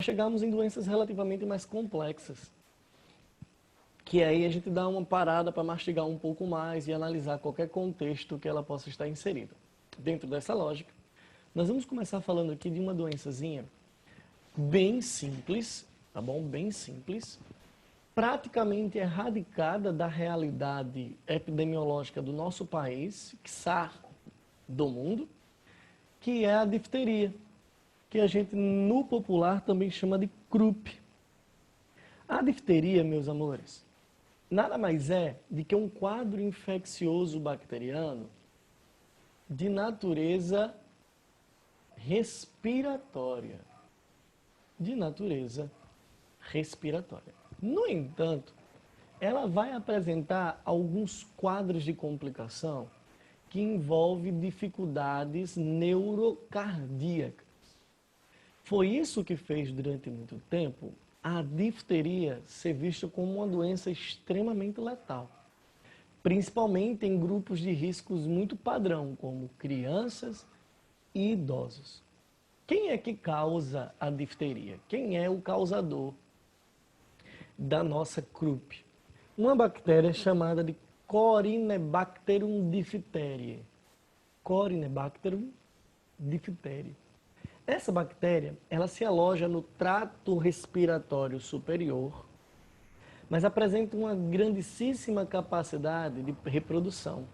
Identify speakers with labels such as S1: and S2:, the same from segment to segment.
S1: chegamos em doenças relativamente mais complexas, que aí a gente dá uma parada para mastigar um pouco mais e analisar qualquer contexto que ela possa estar inserida. Dentro dessa lógica, nós vamos começar falando aqui de uma doençazinha bem simples, tá bom? Bem simples, praticamente erradicada da realidade epidemiológica do nosso país, quiçá do mundo, que é a difteria, que a gente no popular também chama de croup. A difteria, meus amores, nada mais é do que um quadro infeccioso bacteriano de natureza respiratória. De natureza respiratória. No entanto, ela vai apresentar alguns quadros de complicação que envolvem dificuldades neurocardíacas. Foi isso que fez, durante muito tempo, a difteria ser vista como uma doença extremamente letal, principalmente em grupos de riscos muito padrão, como crianças e idosos. Quem é que causa a difteria? Quem é o causador da nossa croup? Uma bactéria chamada de Corynebacterium diphtheriae. Corynebacterium diphtheriae. Essa bactéria, ela se aloja no trato respiratório superior, mas apresenta uma grandíssima capacidade de reprodução.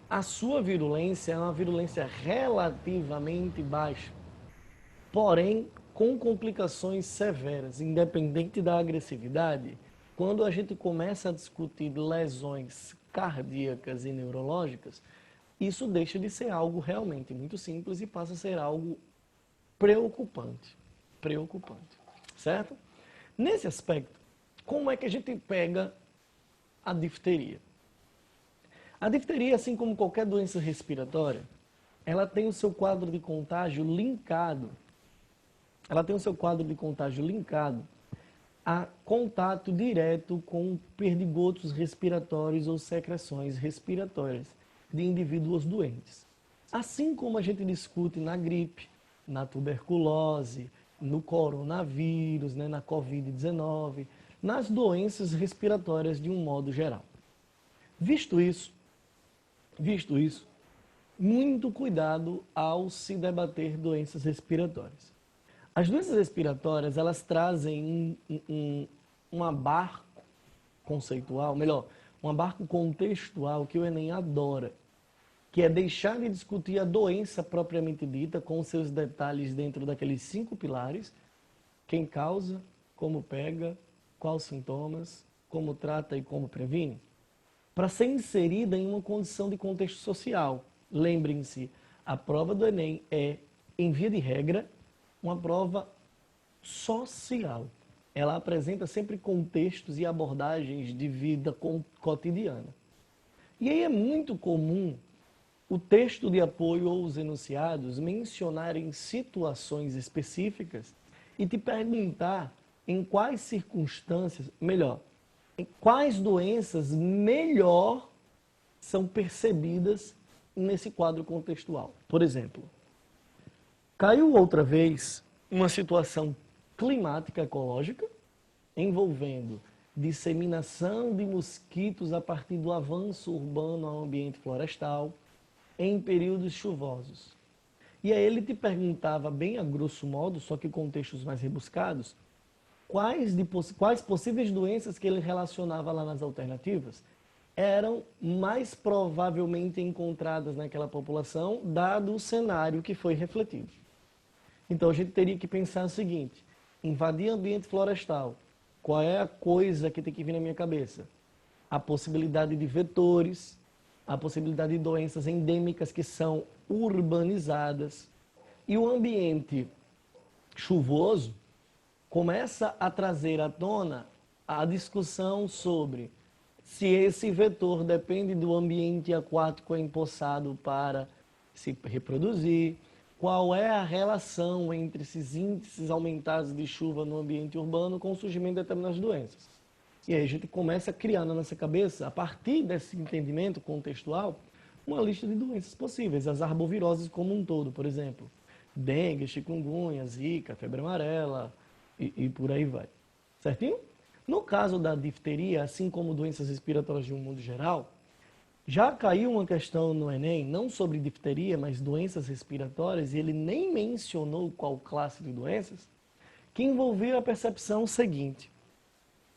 S1: A sua virulência é uma virulência relativamente baixa, porém com complicações severas, independente da agressividade. Quando a gente começa a discutir lesões cardíacas e neurológicas, isso deixa de ser algo realmente muito simples e passa a ser algo preocupante, certo? Nesse aspecto, como é que a gente pega a difteria? A difteria, assim como qualquer doença respiratória, ela tem o seu quadro de contágio linkado. A contato direto com perdigotos respiratórios ou secreções respiratórias de indivíduos doentes. Assim como a gente discute na gripe, na tuberculose, no coronavírus, na Covid-19, nas doenças respiratórias de um modo geral. Visto isso, muito cuidado ao se debater doenças respiratórias. As doenças respiratórias, elas trazem um abarco conceitual, melhor, um abarco contextual que o Enem adora, que é deixar de discutir a doença propriamente dita, com seus detalhes dentro daqueles 5 pilares: quem causa, como pega, quais sintomas, como trata e como previne, para ser inserida em uma condição de contexto social. Lembrem-se, a prova do Enem é, em via de regra, uma prova social. Ela apresenta sempre contextos e abordagens de vida cotidiana. E aí é muito comum o texto de apoio ou os enunciados mencionarem situações específicas e te perguntar em quais circunstâncias, melhor, em quais doenças melhor são percebidas nesse quadro contextual. Por exemplo, caiu outra vez uma situação climática ecológica envolvendo disseminação de mosquitos a partir do avanço urbano ao ambiente florestal em períodos chuvosos. E aí ele te perguntava, bem a grosso modo, só que contextos mais rebuscados, quais possíveis doenças que ele relacionava lá nas alternativas eram mais provavelmente encontradas naquela população, dado o cenário que foi refletido. Então a gente teria que pensar o seguinte: invadir ambiente florestal, qual é a coisa que tem que vir na minha cabeça? A possibilidade de vetores, a possibilidade de doenças endêmicas que são urbanizadas. E o ambiente chuvoso começa a trazer à tona a discussão sobre se esse vetor depende do ambiente aquático empoçado para se reproduzir, qual é a relação entre esses índices aumentados de chuva no ambiente urbano com o surgimento de determinadas doenças. E aí a gente começa a criar na nossa cabeça, a partir desse entendimento contextual, uma lista de doenças possíveis, as arboviroses como um todo, por exemplo. dengue, chikungunya, zika, febre amarela e por aí vai. Certinho? No caso da difteria, assim como doenças respiratórias de um modo geral, já caiu uma questão no Enem, não sobre difteria, mas doenças respiratórias, e ele nem mencionou qual classe de doenças, que envolvia a percepção seguinte.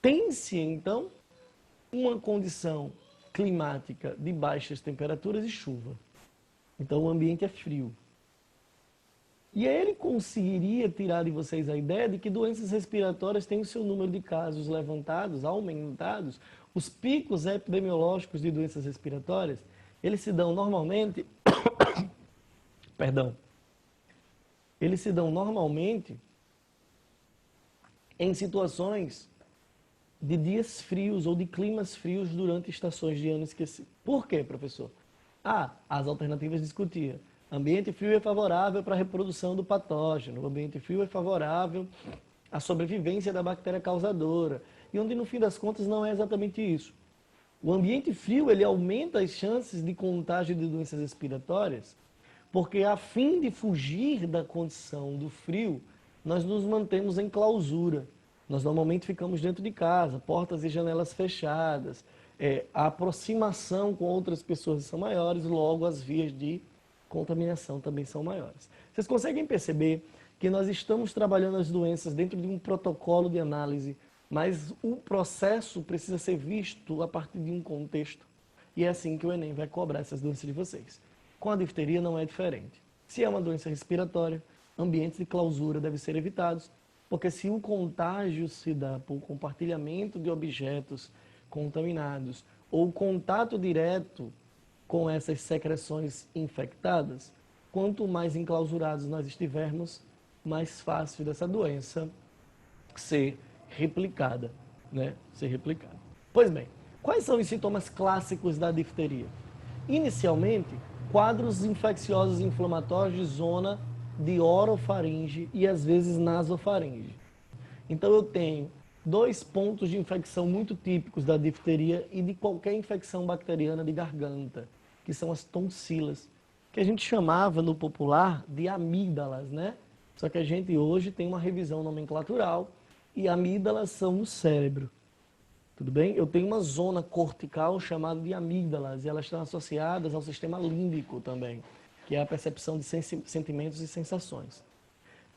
S1: Tem-se, então, uma condição climática de baixas temperaturas e chuva. Então, o ambiente é frio. E aí ele conseguiria tirar de vocês a ideia de que doenças respiratórias têm o seu número de casos levantados, aumentados. Os picos epidemiológicos de doenças respiratórias, eles se dão normalmente, perdão, eles se dão normalmente em situações de dias frios ou de climas frios durante estações de ano esquecido. Por quê, professor? As alternativas discutiam. Ambiente frio é favorável para a reprodução do patógeno. O ambiente frio é favorável à sobrevivência da bactéria causadora. E onde, no fim das contas, não é exatamente isso. O ambiente frio, ele aumenta as chances de contágio de doenças respiratórias, porque a fim de fugir da condição do frio, nós nos mantemos em clausura. Nós normalmente ficamos dentro de casa, portas e janelas fechadas. A aproximação com outras pessoas são maiores, logo as vias de contaminação também são maiores. Vocês conseguem perceber que nós estamos trabalhando as doenças dentro de um protocolo de análise, mas o processo precisa ser visto a partir de um contexto. E é assim que o Enem vai cobrar essas doenças de vocês. Com a difteria não é diferente. Se é uma doença respiratória, ambientes de clausura devem ser evitados, porque se o contágio se dá por compartilhamento de objetos contaminados ou contato direto com essas secreções infectadas, quanto mais enclausurados nós estivermos, mais fácil dessa doença ser replicada, né? Ser replicada. Pois bem, quais são os sintomas clássicos da difteria? Inicialmente, quadros infecciosos inflamatórios de zona de orofaringe e às vezes nasofaringe. Então eu tenho 2 pontos de infecção muito típicos da difteria e de qualquer infecção bacteriana de garganta, que são as tonsilas, que a gente chamava no popular de amígdalas, né? Só que a gente hoje tem uma revisão nomenclatural e amígdalas são no cérebro. Tudo bem? Eu tenho uma zona cortical chamada de amígdalas e elas estão associadas ao sistema límbico também, que é a percepção de sentimentos e sensações.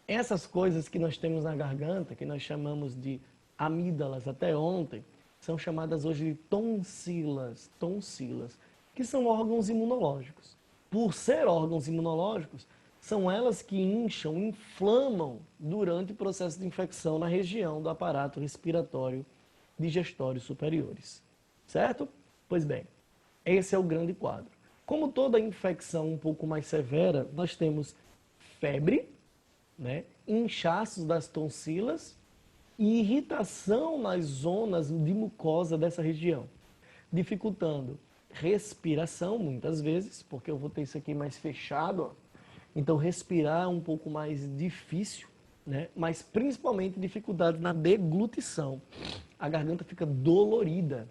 S1: Essas coisas que nós temos na garganta, que nós chamamos de amígdalas até ontem, são chamadas hoje de tonsilas, que são órgãos imunológicos. Por ser órgãos imunológicos, são elas que incham, inflamam durante o processo de infecção na região do aparato respiratório digestórios superiores. Certo? Pois bem, esse é o grande quadro. Como toda infecção um pouco mais severa, nós temos febre, né, inchaços das tonsilas e irritação nas zonas de mucosa dessa região, dificultando respiração muitas vezes, porque eu vou ter isso aqui mais fechado, ó. Então respirar é um pouco mais difícil, né? Mas principalmente dificuldade na deglutição. A garganta fica dolorida.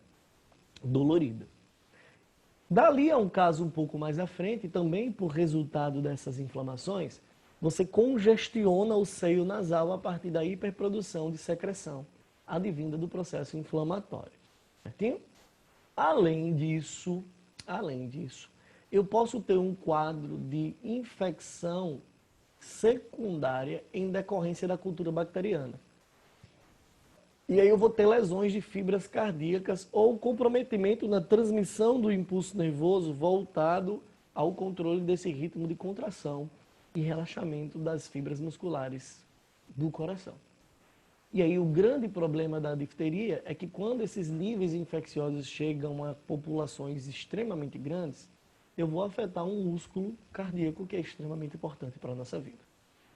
S1: Dali a um caso um pouco mais à frente, também por resultado dessas inflamações, você congestiona o seio nasal a partir da hiperprodução de secreção, advinda do processo inflamatório. Certinho? Além disso, eu posso ter um quadro de infecção secundária em decorrência da cultura bacteriana. E aí eu vou ter lesões de fibras cardíacas ou comprometimento na transmissão do impulso nervoso voltado ao controle desse ritmo de contração e relaxamento das fibras musculares do coração. E aí o grande problema da difteria é que quando esses níveis infecciosos chegam a populações extremamente grandes, eu vou afetar um músculo cardíaco que é extremamente importante para a nossa vida.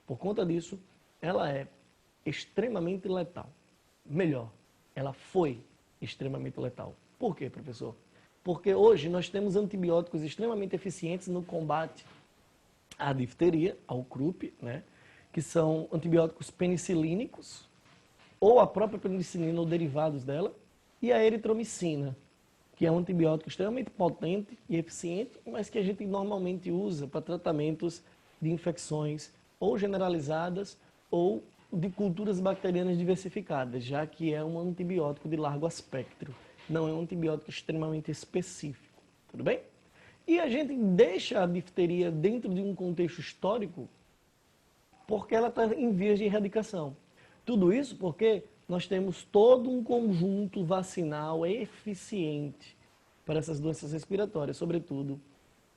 S1: Por conta disso, ela é extremamente letal. Melhor, ela foi extremamente letal. Por quê, professor? Porque hoje nós temos antibióticos extremamente eficientes no combate à difteria, ao croup, né? Que são antibióticos penicilínicos, ou a própria penicilina ou derivados dela, e a eritromicina, que é um antibiótico extremamente potente e eficiente, mas que a gente normalmente usa para tratamentos de infecções ou generalizadas ou de culturas bacterianas diversificadas, já que é um antibiótico de largo espectro, não é um antibiótico extremamente específico, tudo bem? E a gente deixa a difteria dentro de um contexto histórico porque ela está em vias de erradicação. Tudo isso porque nós temos todo um conjunto vacinal eficiente para essas doenças respiratórias, sobretudo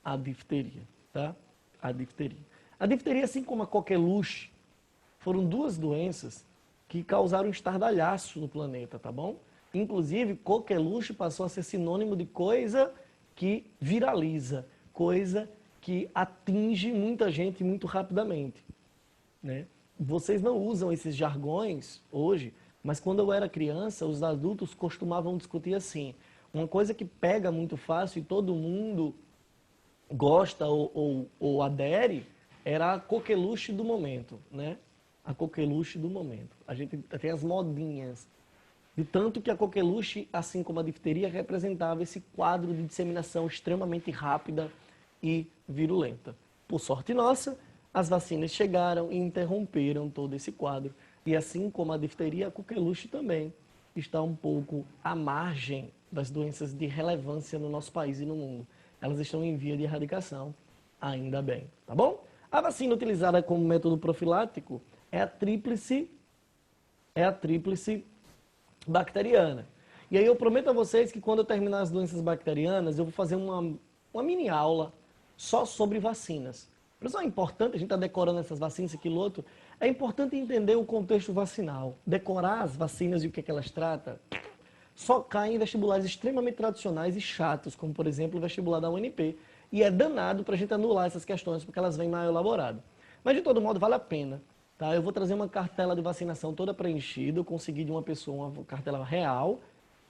S1: a difteria, tá? A difteria. A difteria, assim como a coqueluche, foram duas doenças que causaram estardalhaço no planeta, tá bom? Inclusive, coqueluche passou a ser sinônimo de coisa que viraliza, coisa que atinge muita gente muito rapidamente, né? Vocês não usam esses jargões hoje, mas quando eu era criança, os adultos costumavam discutir assim. Uma coisa que pega muito fácil e todo mundo gosta ou adere era a coqueluche do momento, né? A coqueluche do momento. A gente tem as modinhas. De tanto que a coqueluche, assim como a difteria, representava esse quadro de disseminação extremamente rápida e virulenta. Por sorte nossa, as vacinas chegaram e interromperam todo esse quadro. E assim como a difteria, a coqueluche também está um pouco à margem das doenças de relevância no nosso país e no mundo. Elas estão em via de erradicação, ainda bem, tá bom? A vacina utilizada como método profilático é a tríplice bacteriana. E aí eu prometo a vocês que quando eu terminar as doenças bacterianas, eu vou fazer uma mini aula só sobre vacinas. Por isso é importante, a gente está decorando essas vacinas, aquilo outro, é importante entender o contexto vacinal. Decorar as vacinas e o que, é que elas tratam só cai em vestibulares extremamente tradicionais e chatos, como por exemplo o vestibular da UNP. E é danado para a gente anular essas questões, porque elas vêm mal elaboradas. Mas de todo modo vale a pena. Tá? Eu vou trazer uma cartela de vacinação toda preenchida, eu consegui de uma pessoa uma cartela real,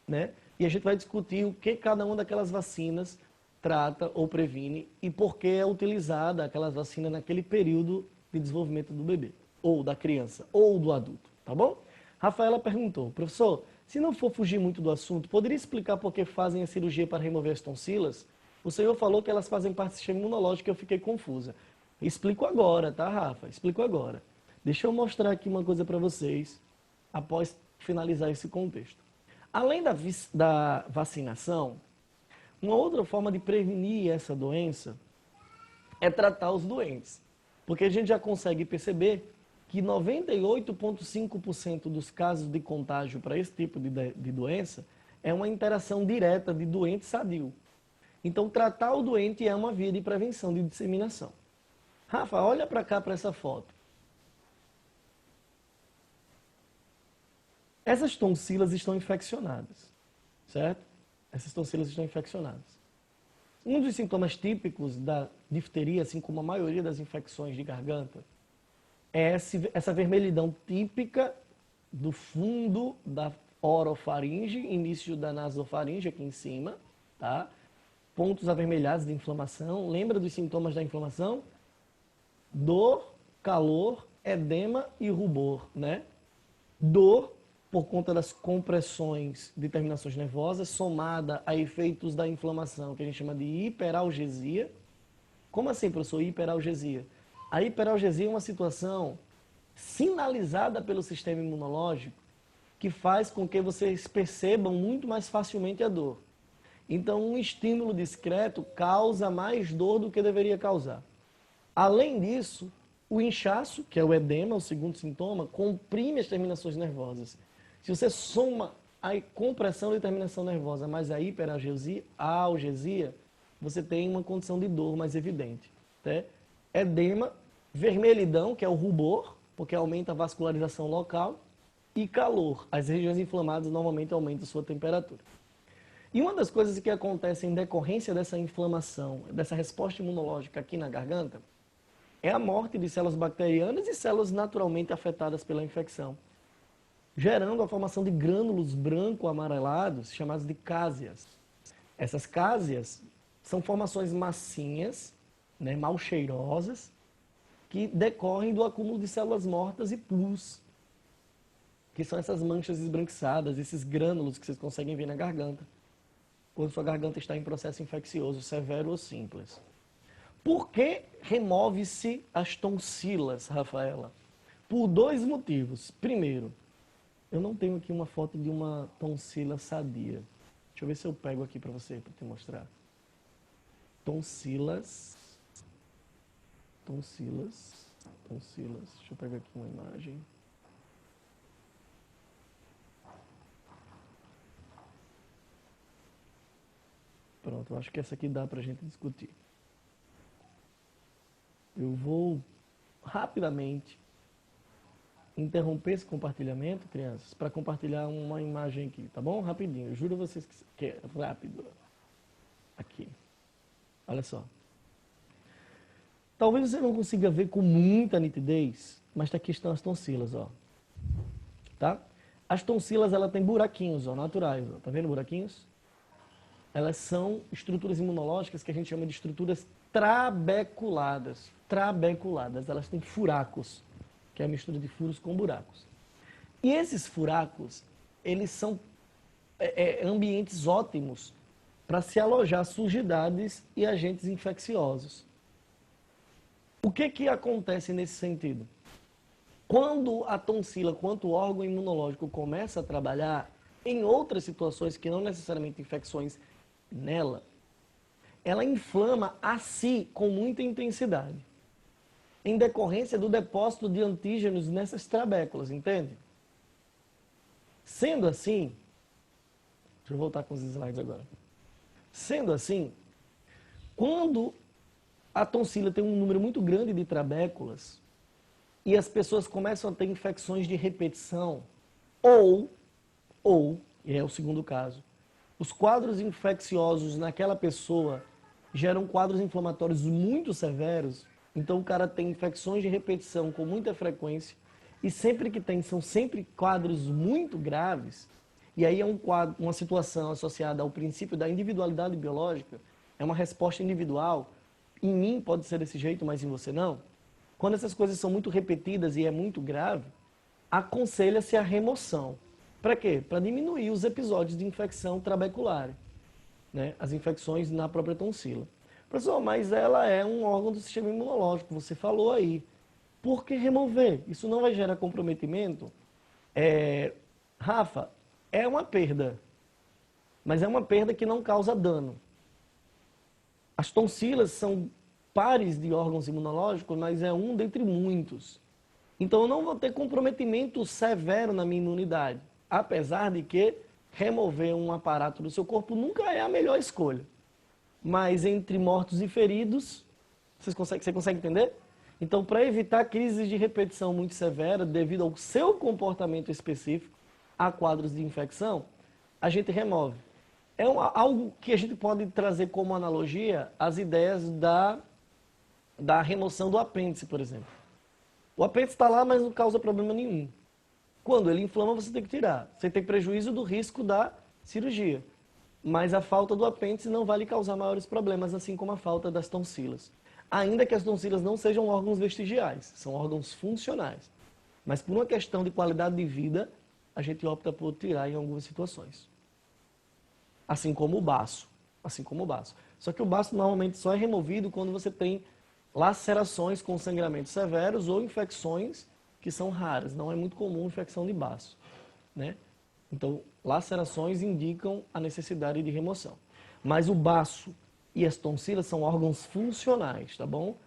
S1: né? E a gente vai discutir o que cada uma daquelas vacinas trata ou previne e por que é utilizada aquelas vacinas naquele período de desenvolvimento do bebê, ou da criança, ou do adulto, tá bom? Rafaela perguntou, professor, se não for fugir muito do assunto, poderia explicar por que fazem a cirurgia para remover as tonsilas? O senhor falou que elas fazem parte do sistema imunológico e eu fiquei confusa. Explico agora, tá, Rafa? Explico agora. Deixa eu mostrar aqui uma coisa para vocês, após finalizar esse contexto. Além da vacinação, uma outra forma de prevenir essa doença é tratar os doentes. Porque a gente já consegue perceber que 98,5% dos casos de contágio para esse tipo de doença é uma interação direta de doente sadio. Então, tratar o doente é uma via de prevenção de disseminação. Rafa, olha para cá, para essa foto. Essas tonsilas estão infeccionadas, certo? Essas tonsilas estão infeccionadas. Um dos sintomas típicos da difteria, assim como a maioria das infecções de garganta, é essa vermelhidão típica do fundo da orofaringe, início da nasofaringe aqui em cima, tá? Pontos avermelhados de inflamação. Lembra dos sintomas da inflamação? Dor, calor, edema e rubor, né? Dor por conta das compressões de terminações nervosas, somada a efeitos da inflamação, que a gente chama de hiperalgesia. Como assim, professor, hiperalgesia? A hiperalgesia é uma situação sinalizada pelo sistema imunológico que faz com que vocês percebam muito mais facilmente a dor. Então, um estímulo discreto causa mais dor do que deveria causar. Além disso, o inchaço, que é o edema, o segundo sintoma, comprime as terminações nervosas. Se você soma a compressão de terminação nervosa mais a hiperalgesia, você tem uma condição de dor mais evidente. Tá? Edema, vermelhidão, que é o rubor, porque aumenta a vascularização local, e calor. As regiões inflamadas normalmente aumentam a sua temperatura. E uma das coisas que acontece em decorrência dessa inflamação, dessa resposta imunológica aqui na garganta, é a morte de células bacterianas e células naturalmente afetadas pela infecção, gerando a formação de grânulos branco-amarelados, chamados de cásias. Essas cásias são formações massinhas, né, mal cheirosas, que decorrem do acúmulo de células mortas e pus, que são essas manchas esbranquiçadas, esses grânulos que vocês conseguem ver na garganta, quando sua garganta está em processo infeccioso severo ou simples. Por que remove-se as tonsilas, Rafaela? Por dois motivos. Primeiro, eu não tenho aqui uma foto de uma tonsila sadia. Deixa eu ver se eu pego aqui para você, para te mostrar. Tonsilas. Deixa eu pegar aqui uma imagem. Pronto, eu acho que essa aqui dá para a gente discutir. Eu vou rapidamente interromper esse compartilhamento, crianças, para compartilhar uma imagem aqui, tá bom? Rapidinho, eu juro a vocês que é rápido. Aqui. Olha só. Talvez você não consiga ver com muita nitidez, mas aqui estão as tonsilas, ó. Tá? As tonsilas, ela tem buraquinhos, ó, naturais, ó. Tá vendo buraquinhos? Elas são estruturas imunológicas que a gente chama de estruturas trabeculadas. Trabeculadas, elas têm furacos, que é a mistura de furos com buracos. E esses furacos, eles são ambientes ótimos para se alojar sujidades e agentes infecciosos. O que acontece nesse sentido? Quando a tonsila, quanto o órgão imunológico começa a trabalhar em outras situações que não necessariamente infecções nela, ela inflama a si com muita intensidade, em decorrência do depósito de antígenos nessas trabéculas, entende? Sendo assim, deixa eu voltar com os slides agora. Sendo assim, quando a tonsila tem um número muito grande de trabéculas e as pessoas começam a ter infecções de repetição, ou, e é o segundo caso, os quadros infecciosos naquela pessoa geram quadros inflamatórios muito severos, então o cara tem infecções de repetição com muita frequência, e sempre que tem, são sempre quadros muito graves, e aí é uma situação associada ao princípio da individualidade biológica, é uma resposta individual. Em mim pode ser desse jeito, mas em você não. Quando essas coisas são muito repetidas e é muito grave, aconselha-se a remoção. Para quê? Para diminuir os episódios de infecção trabecular, né? As infecções na própria tonsila. Professor, mas ela é um órgão do sistema imunológico, você falou aí. Por que remover? Isso não vai gerar comprometimento? Rafa, é uma perda, mas é uma perda que não causa dano. As tonsilas são pares de órgãos imunológicos, mas é um dentre muitos. Então eu não vou ter comprometimento severo na minha imunidade, apesar de que remover um aparato do seu corpo nunca é a melhor escolha. Mas entre mortos e feridos, você consegue entender? Então, para evitar crises de repetição muito severa devido ao seu comportamento específico, a quadros de infecção, a gente remove. É algo que a gente pode trazer como analogia as ideias da remoção do apêndice, por exemplo. O apêndice está lá, mas não causa problema nenhum. Quando ele inflama, você tem que tirar. Você tem prejuízo do risco da cirurgia. Mas a falta do apêndice não vai lhe causar maiores problemas, assim como a falta das tonsilas. Ainda que as tonsilas não sejam órgãos vestigiais, são órgãos funcionais. Mas por uma questão de qualidade de vida, a gente opta por tirar em algumas situações. Assim como o baço. Só que o baço normalmente só é removido quando você tem lacerações com sangramentos severos ou infecções que são raras. Não é muito comum infecção de baço, né? Então, lacerações indicam a necessidade de remoção. Mas o baço e as tonsilas são órgãos funcionais, tá bom?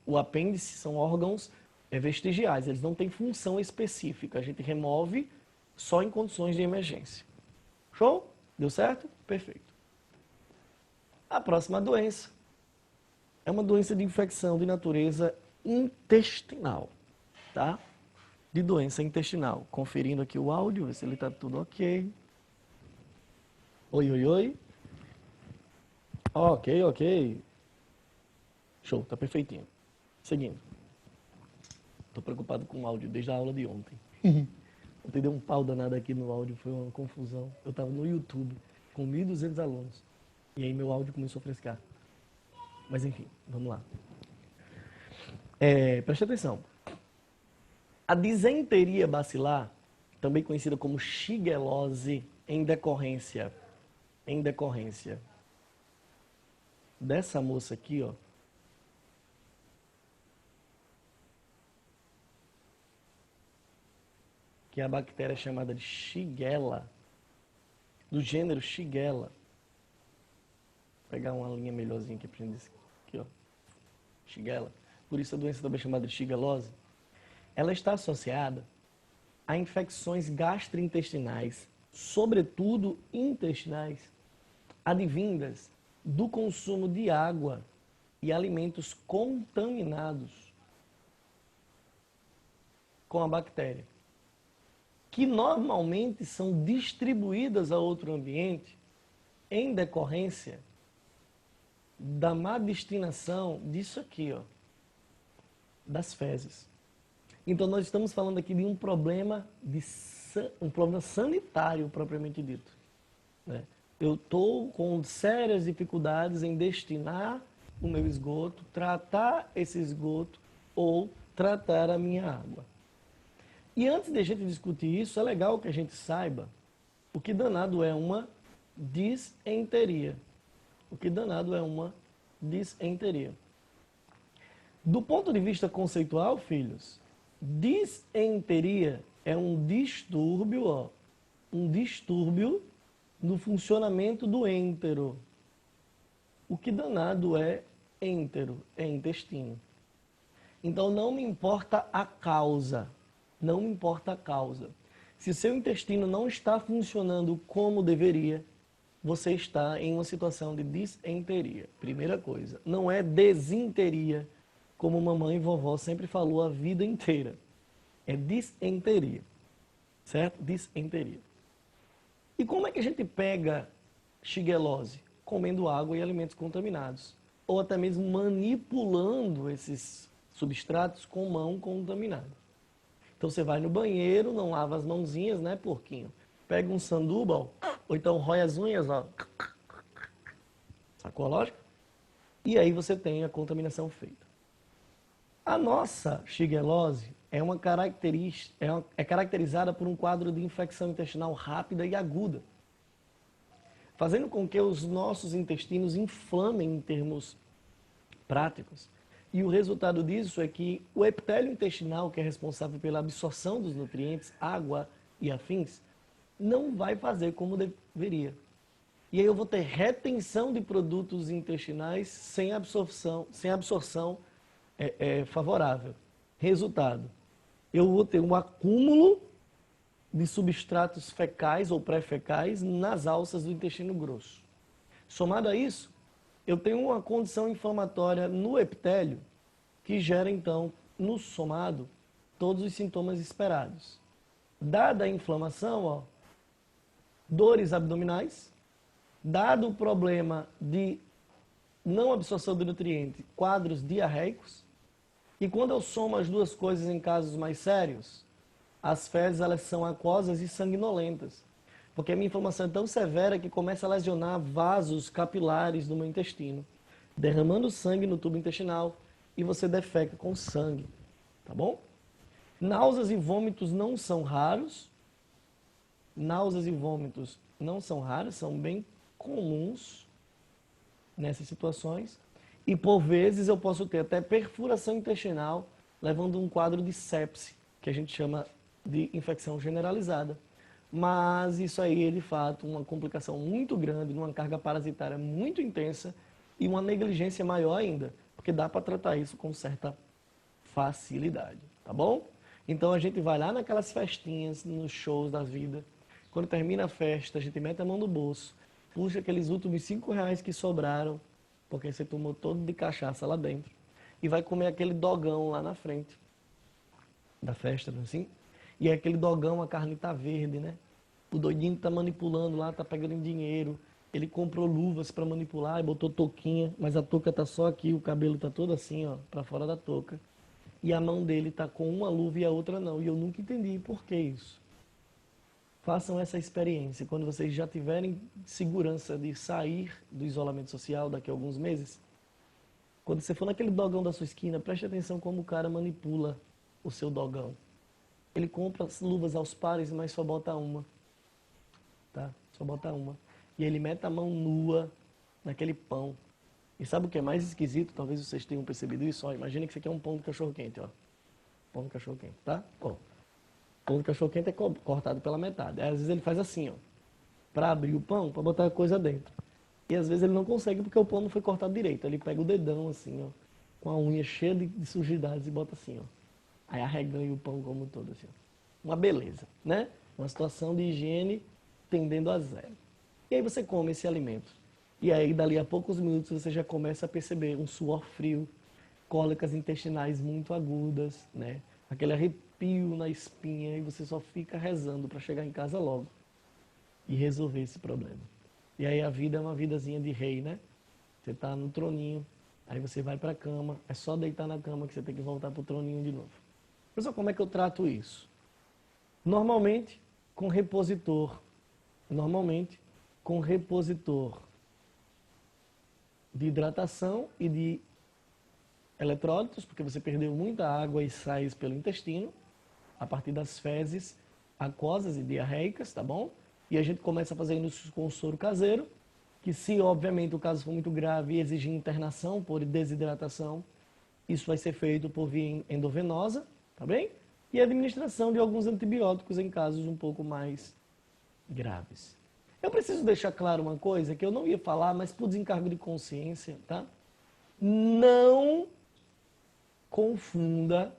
S1: O apêndice são órgãos vestigiais, eles não têm função específica. A gente remove só em condições de emergência. Show? Deu certo? Perfeito. A próxima doença é uma doença de infecção de natureza intestinal, tá? De doença intestinal. Conferindo aqui o áudio, ver se ele está tudo ok. Oi. Ok. Show, tá perfeitinho. Seguindo. Tô preocupado com o áudio desde a aula de ontem. Ontem deu um pau danado aqui no áudio, foi uma confusão. Eu estava no YouTube com 1.200 alunos. E aí meu áudio começou a frescar. Mas enfim, vamos lá. Preste atenção. A disenteria bacilar, também conhecida como shigellose, em decorrência dessa moça aqui, ó, que é a bactéria chamada de Shigella, do gênero Shigella. Vou pegar uma linha melhorzinha aqui pra gente aqui, ó. Shigella. Por isso a doença também é chamada de shigelose. Ela está associada a infecções gastrointestinais, sobretudo intestinais, advindas do consumo de água e alimentos contaminados com a bactéria, que normalmente são distribuídas a outro ambiente em decorrência da má destinação disso aqui, ó, das fezes. Então nós estamos falando aqui de um problema sanitário propriamente dito, né? Eu estou com sérias dificuldades em destinar o meu esgoto, tratar esse esgoto ou tratar a minha água. E antes de a gente discutir isso, é legal que a gente saiba o que danado é uma disenteria. O que danado é uma disenteria. Do ponto de vista conceitual, filhos, disenteria é um distúrbio, ó, um distúrbio no funcionamento do êntero. O que danado é êntero? É intestino. Então não me importa a causa. Não me importa a causa. Se o seu intestino não está funcionando como deveria, você está em uma situação de disenteria. Primeira coisa. Não é desinteria, como mamãe e vovó sempre falou a vida inteira. É disenteria. Certo? Disenteria. E como é que a gente pega shigelose? Comendo água e alimentos contaminados. Ou até mesmo manipulando esses substratos com mão contaminada. Então você vai no banheiro, não lava as mãozinhas, né, porquinho? Pega um sanduba, ó, ou então rói as unhas, ó. Sacou a lógica? E aí você tem a contaminação feita. A nossa shigelose é caracterizada por um quadro de infecção intestinal rápida e aguda, fazendo com que os nossos intestinos inflamem em termos práticos. E o resultado disso é que o epitélio intestinal, que é responsável pela absorção dos nutrientes, água e afins, não vai fazer como deveria. E aí eu vou ter retenção de produtos intestinais sem absorção favorável. Resultado, eu vou ter um acúmulo de substratos fecais ou pré-fecais nas alças do intestino grosso. Somado a isso, eu tenho uma condição inflamatória no epitélio que gera, então, no somado, todos os sintomas esperados. Dada a inflamação, ó, dores abdominais, dado o problema de não absorção de nutriente, quadros diarreicos, e quando eu somo as duas coisas em casos mais sérios, as fezes elas são aquosas e sanguinolentas, porque a minha inflamação é tão severa que começa a lesionar vasos capilares do meu intestino, derramando sangue no tubo intestinal e você defeca com sangue, tá bom? Náuseas e vômitos não são raros. Náuseas e vômitos não são raros, são bem comuns nessas situações. E por vezes eu posso ter até perfuração intestinal, levando a um quadro de sepse, que a gente chama de infecção generalizada. Mas isso aí é de fato uma complicação muito grande, numa carga parasitária muito intensa e uma negligência maior ainda, porque dá para tratar isso com certa facilidade, tá bom? Então a gente vai lá naquelas festinhas, nos shows da vida, quando termina a festa, a gente mete a mão no bolso, puxa aqueles últimos R$ 5 que sobraram, porque você tomou todo de cachaça lá dentro, e vai comer aquele dogão lá na frente da festa, não é assim? E é aquele dogão, a carne tá verde, né? O doidinho tá manipulando lá, tá pegando dinheiro. Ele comprou luvas para manipular e botou touquinha, mas a touca tá só aqui, o cabelo tá todo assim, ó, para fora da touca. E a mão dele tá com uma luva e a outra não. E eu nunca entendi por que isso. Façam essa experiência. Quando vocês já tiverem segurança de sair do isolamento social daqui a alguns meses, quando você for naquele dogão da sua esquina, preste atenção como o cara manipula o seu dogão. Ele compra as luvas aos pares, mas só bota uma. Tá? Só bota uma. E ele mete a mão nua naquele pão E sabe o que é mais esquisito? Talvez vocês tenham percebido isso. Ó, imagina que isso aqui é um pão de cachorro-quente, ó. Pão de cachorro-quente, tá? Ó, pão de cachorro-quente é cortado pela metade. Aí, às vezes ele faz assim, ó, para abrir o pão, para botar a coisa dentro. E às vezes ele não consegue porque o pão não foi cortado direito. Ele pega o dedão assim, ó, com a unha cheia de sujidades e bota assim, ó. Aí arreganha o pão como todo, assim, ó. Uma beleza, né? Uma situação de higiene tendendo a zero. E aí você come esse alimento. E aí, dali a poucos minutos, você já começa a perceber um suor frio, cólicas intestinais muito agudas, né? Aquele arrepio na espinha e você só fica rezando para chegar em casa logo e resolver esse problema. E aí a vida é uma vidazinha de rei, né? Você está no troninho, aí você vai para a cama, é só deitar na cama que você tem que voltar para o troninho de novo. Pessoal, como é que eu trato isso? Normalmente, com repositor. Normalmente, com repositor de hidratação e de eletrólitos, porque você perdeu muita água e sais pelo intestino, a partir das fezes aquosas e diarreicas, tá bom? E a gente começa fazendo isso com o soro caseiro, que se, obviamente, o caso for muito grave e exigir internação por desidratação, isso vai ser feito por via endovenosa, tá bem? E a administração de alguns antibióticos em casos um pouco mais graves. Eu preciso deixar claro uma coisa que eu não ia falar, mas por desencargo de consciência, tá? Não confunda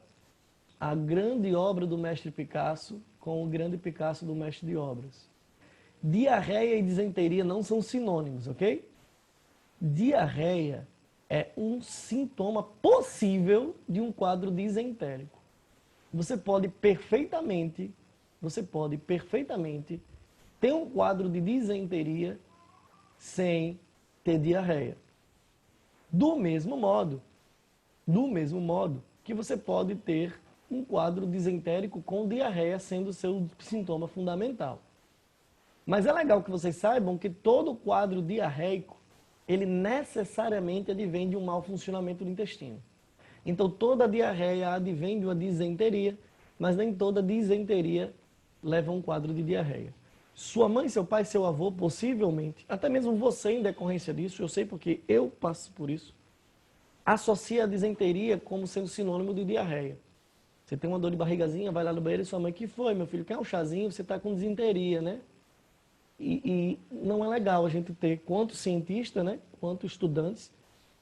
S1: a grande obra do mestre Picasso com o grande Picasso do mestre de obras. Diarreia e disenteria não são sinônimos, ok? Diarreia é um sintoma possível de um quadro disentérico. Você pode perfeitamente ter um quadro de disenteria sem ter diarreia. Do mesmo modo que você pode ter um quadro disentérico com diarreia sendo o seu sintoma fundamental. Mas é legal que vocês saibam que todo quadro diarreico, ele necessariamente advém de um mau funcionamento do intestino. Então toda diarreia advém de uma disenteria, mas nem toda disenteria leva a um quadro de diarreia. Sua mãe, seu pai, seu avô, possivelmente, até mesmo você em decorrência disso, eu sei porque eu passo por isso, associa a disenteria como sendo sinônimo de diarreia. Você tem uma dor de barrigazinha, vai lá no banheiro e sua mãe, que foi, meu filho, quer um chazinho? Você está com disenteria, né? E não é legal a gente ter, quanto cientista, né, quanto estudantes,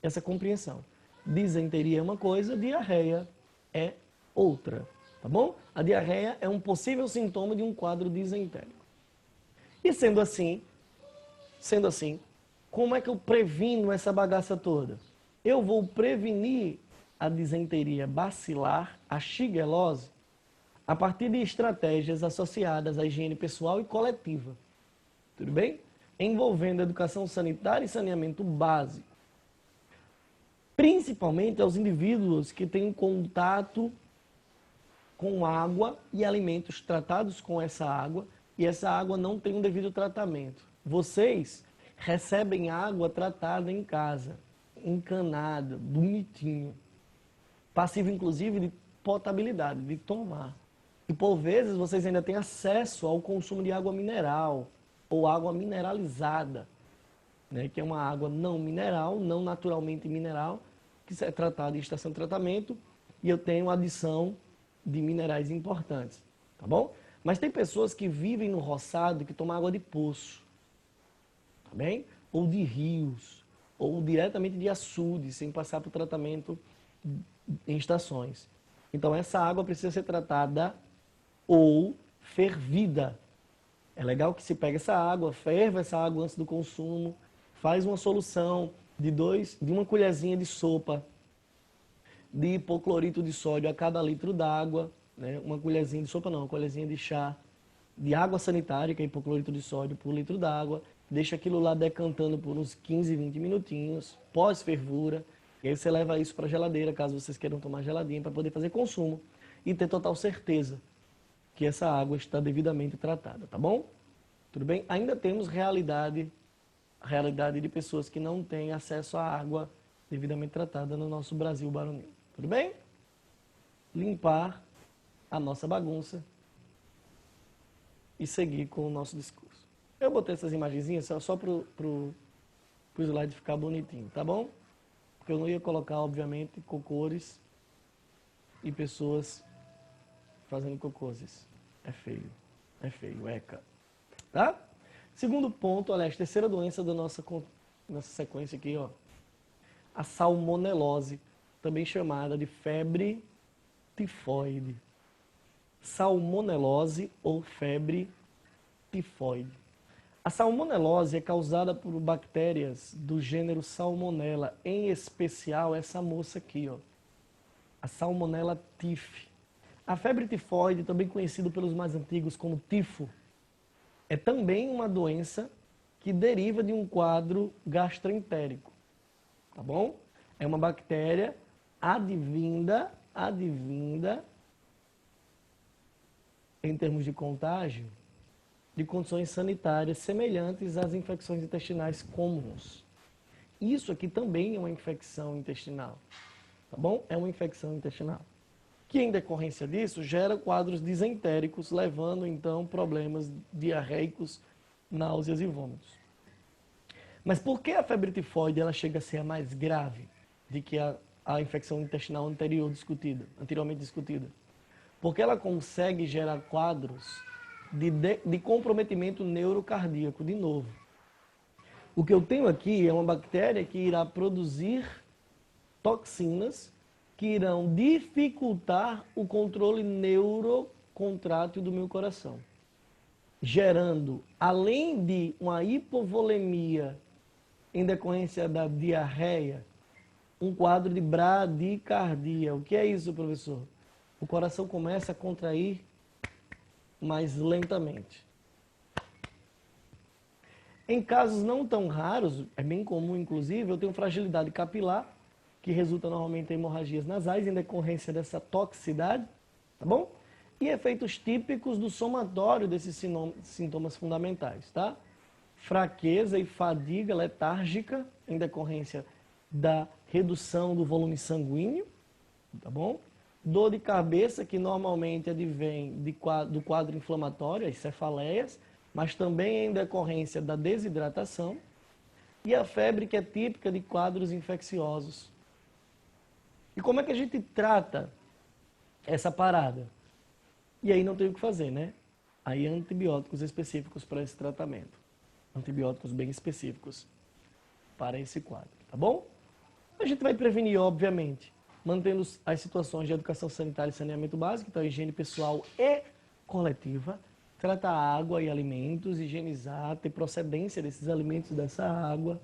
S1: essa compreensão. Disenteria é uma coisa, diarreia é outra, tá bom? A diarreia é um possível sintoma de um quadro disentérico. E sendo assim, como é que eu previno essa bagaça toda? Eu vou prevenir a disenteria bacilar, a shigellose, a partir de estratégias associadas à higiene pessoal e coletiva. Tudo bem? Envolvendo educação sanitária e saneamento básico. Principalmente aos indivíduos que têm contato com água e alimentos tratados com essa água, e essa água não tem um devido tratamento. Vocês recebem água tratada em casa, encanada, bonitinho, passivo inclusive de potabilidade, de tomar. E por vezes vocês ainda têm acesso ao consumo de água mineral ou água mineralizada, né, que é uma água não mineral, não naturalmente mineral, que é tratada em estação de tratamento, e eu tenho adição de minerais importantes, tá bom? Mas tem pessoas que vivem no roçado que tomam água de poço, tá bem? Ou de rios, ou diretamente de açudes, sem passar por tratamento em estações. Então essa água precisa ser tratada ou fervida. É legal que se pega essa água, ferva essa água antes do consumo, faz uma solução de uma colherzinha de sopa de hipoclorito de sódio a cada litro d'água, né? Uma colherzinha de sopa não, uma colherzinha de chá de água sanitária, que é hipoclorito de sódio por litro d'água, deixa aquilo lá decantando por uns 15, 20 minutinhos, pós-fervura, e aí você leva isso para a geladeira, caso vocês queiram tomar geladinho, para poder fazer consumo e ter total certeza que essa água está devidamente tratada, tá bom? Tudo bem? Ainda temos realidade de pessoas que não têm acesso à água devidamente tratada no nosso Brasil baronil. Tudo bem? Limpar a nossa bagunça e seguir com o nosso discurso. Eu botei essas imagenzinhas só para o slide ficar bonitinho, tá bom? porque eu não ia colocar, obviamente, cocôres e pessoas fazendo cocôzes. É feio, eca. Tá? Segundo ponto, aliás, terceira doença da nossa sequência aqui, ó. A salmonelose, também chamada de febre tifoide. Salmonelose ou febre tifoide. A salmonelose é causada por bactérias do gênero Salmonella, em especial essa moça aqui, ó, a Salmonella typhi. A febre tifoide, também conhecida pelos mais antigos como tifo, é também uma doença que deriva de um quadro gastroentérico, tá bom? É uma bactéria advinda em termos de contágio, de condições sanitárias semelhantes às infecções intestinais comuns. Isso aqui também é uma infecção intestinal, tá bom? É uma infecção intestinal. Que em decorrência disso gera quadros disentéricos, levando então problemas diarreicos, náuseas e vômitos. Mas por que a febre tifoide ela chega a ser a mais grave de que a infecção intestinal anteriormente discutida? Porque ela consegue gerar quadros de comprometimento neurocardíaco, de novo. O que eu tenho aqui é uma bactéria que irá produzir toxinas que irão dificultar o controle neurocontrátil do meu coração, gerando, além de uma hipovolemia em decorrência da diarreia, um quadro de bradicardia. O que é isso, professor? O coração começa a contrair mais lentamente. Em casos não tão raros, é bem comum inclusive, eu tenho fragilidade capilar, que resulta normalmente em hemorragias nasais em decorrência dessa toxicidade, tá bom? E efeitos típicos do somatório desses sintomas fundamentais, tá? Fraqueza e fadiga letárgica em decorrência da redução do volume sanguíneo, tá bom? Dor de cabeça, que normalmente advém do quadro inflamatório, as cefaleias, mas também em decorrência da desidratação. E a febre, que é típica de quadros infecciosos. E como é que a gente trata essa parada? E aí não tem o que fazer, né? Aí antibióticos específicos para esse tratamento. Antibióticos bem específicos para esse quadro, tá bom? A gente vai prevenir, obviamente, mantendo as situações de educação sanitária e saneamento básico, então higiene pessoal e coletiva, tratar água e alimentos, higienizar, ter procedência desses alimentos, dessa água,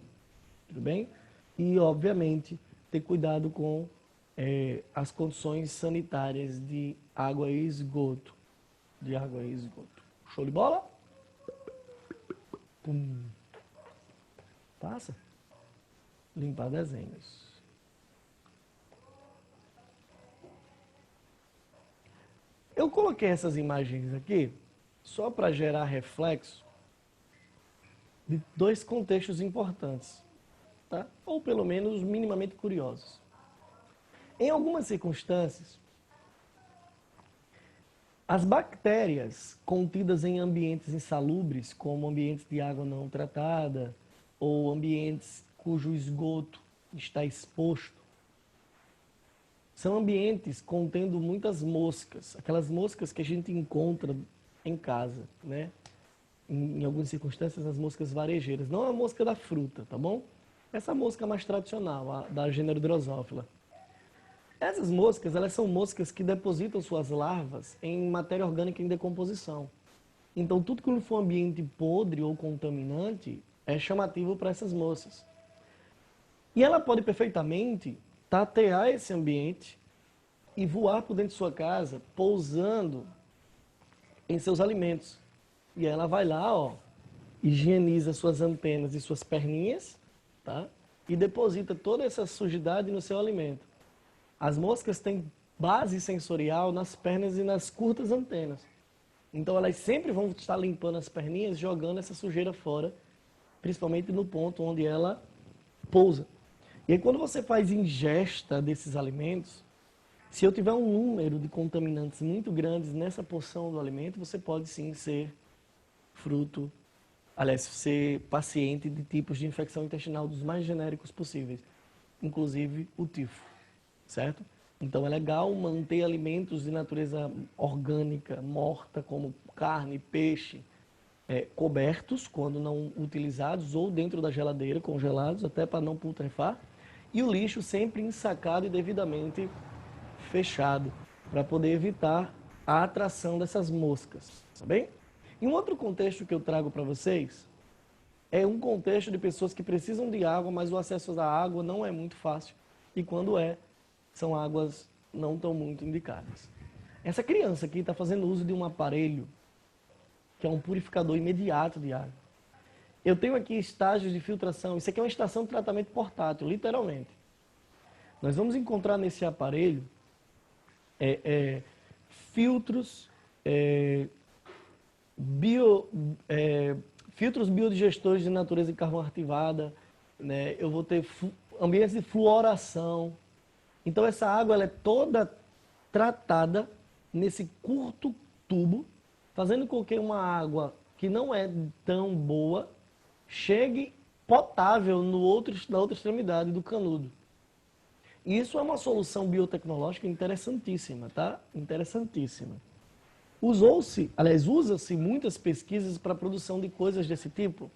S1: tudo bem? E, obviamente, ter cuidado com as condições sanitárias de água e esgoto. Show de bola? Pum. Passa. Limpar desenhos. Eu coloquei essas imagens aqui só para gerar reflexo de dois contextos importantes, tá? Ou pelo menos minimamente curiosos. Em algumas circunstâncias, as bactérias contidas em ambientes insalubres, como ambientes de água não tratada ou ambientes cujo esgoto está exposto, são ambientes contendo muitas moscas, aquelas moscas que a gente encontra em casa, né? Em algumas circunstâncias, as moscas varejeiras, não a mosca da fruta, tá bom? Essa mosca mais tradicional, a da gênero Drosophila. Essas moscas, elas são moscas que depositam suas larvas em matéria orgânica em decomposição. Então, tudo que for ambiente podre ou contaminante é chamativo para essas moscas. E ela pode perfeitamente tatear esse ambiente e voar por dentro de sua casa, pousando em seus alimentos. E ela vai lá, ó, higieniza suas antenas e suas perninhas, tá? E deposita toda essa sujidade no seu alimento. As moscas têm base sensorial nas pernas e nas curtas antenas. Então elas sempre vão estar limpando as perninhas, jogando essa sujeira fora, principalmente no ponto onde ela pousa. E aí quando você faz ingesta desses alimentos, se eu tiver um número de contaminantes muito grandes nessa porção do alimento, você pode sim ser ser paciente de tipos de infecção intestinal dos mais genéricos possíveis. inclusive o tifo, certo? Então é legal manter alimentos de natureza orgânica, morta, como carne, peixe, cobertos quando não utilizados ou dentro da geladeira, congelados, até para não putrefar. E o lixo sempre ensacado e devidamente fechado, para poder evitar a atração dessas moscas, tá bem? E um outro contexto que eu trago para vocês é um contexto de pessoas que precisam de água, mas o acesso à água não é muito fácil. E quando são águas não tão muito indicadas. Essa criança aqui está fazendo uso de um aparelho que é um purificador imediato de água. Eu tenho aqui estágios de filtração. Isso aqui é uma estação de tratamento portátil, literalmente. Nós vamos encontrar nesse aparelho filtros, filtros biodigestores de natureza de carvão ativada, né? Eu vou ter ambientes de fluoração. Então essa água ela é toda tratada nesse curto tubo, fazendo com que uma água que não é tão boa chegue potável na outra extremidade do canudo. E isso é uma solução biotecnológica interessantíssima, tá? Interessantíssima. Usa-se muitas pesquisas para a produção de coisas desse tipo,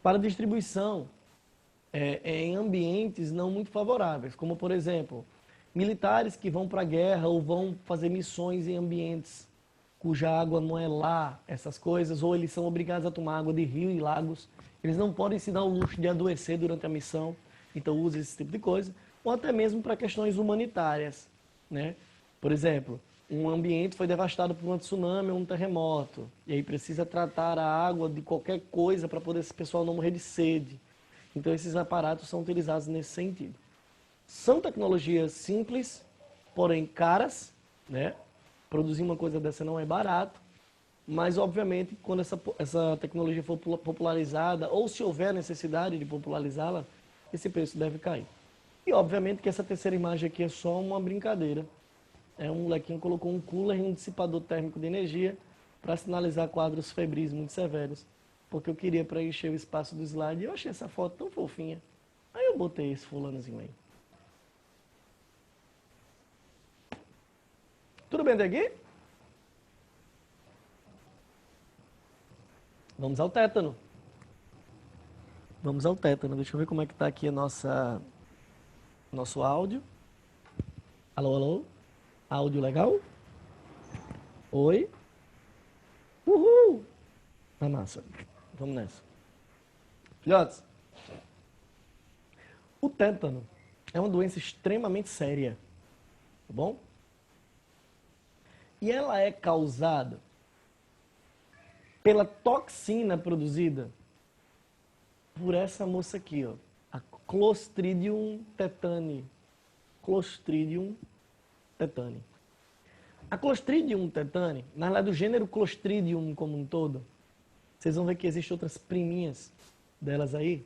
S1: para distribuição em ambientes não muito favoráveis, como, por exemplo, militares que vão para a guerra ou vão fazer missões em ambientes cuja água não é lá, essas coisas, ou eles são obrigados a tomar água de rio e lagos. Eles não podem se dar o luxo de adoecer durante a missão, então usa esse tipo de coisa. Ou até mesmo para questões humanitárias, né? Por exemplo, um ambiente foi devastado por um tsunami ou um terremoto, e aí precisa tratar a água de qualquer coisa para poder esse pessoal não morrer de sede. Então esses aparatos são utilizados nesse sentido. São tecnologias simples, porém caras, né? Produzir uma coisa dessa não é barato, mas obviamente quando essa tecnologia for popularizada, ou se houver necessidade de popularizá-la, esse preço deve cair. E obviamente que essa terceira imagem aqui é só uma brincadeira. Um molequinho colocou um cooler e um dissipador térmico de energia para sinalizar quadros febris muito severos, porque eu queria preencher o espaço do slide e eu achei essa foto tão fofinha. Aí eu botei esse fulanozinho aí. Tudo bem daqui? Vamos ao tétano. Vamos ao tétano. Deixa eu ver como é que está aqui nosso áudio. Alô, alô? Áudio legal? Oi? Uhul! Tá massa. Vamos nessa. Filhotes, o tétano é uma doença extremamente séria, tá bom? E ela é causada pela toxina produzida por essa moça aqui, ó, a Clostridium tetani. Clostridium tetani. A Clostridium tetani, na realidade, do gênero Clostridium como um todo, vocês vão ver que existem outras priminhas delas aí.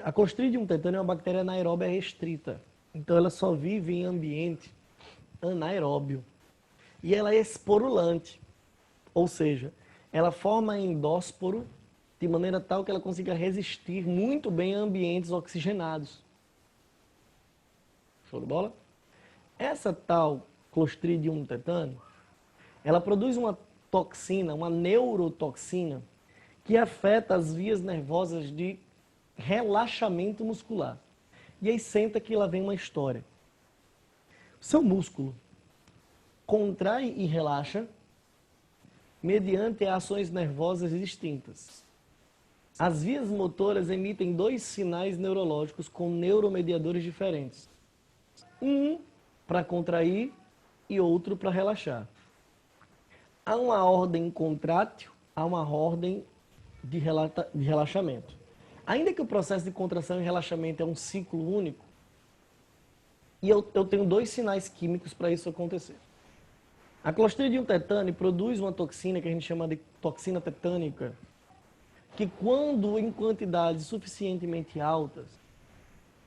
S1: A Clostridium tetani é uma bactéria anaeróbia restrita. Então, ela só vive em ambiente anaeróbio. E ela é esporulante. Ou seja, ela forma endósporo de maneira tal que ela consiga resistir muito bem a ambientes oxigenados. Show de bola? Essa tal Clostridium tetani, ela produz uma toxina, uma neurotoxina, que afeta as vias nervosas de relaxamento muscular. E aí senta que lá vem uma história. O seu músculo contrai e relaxa mediante ações nervosas distintas. As vias motoras emitem dois sinais neurológicos com neuromediadores diferentes. Um para contrair e outro para relaxar. Há uma ordem contrátil, há uma ordem de relaxamento. Ainda que o processo de contração e relaxamento é um ciclo único, e eu tenho dois sinais químicos para isso acontecer. A Clostridium tetani produz uma toxina que a gente chama de toxina tetânica, que quando em quantidades suficientemente altas,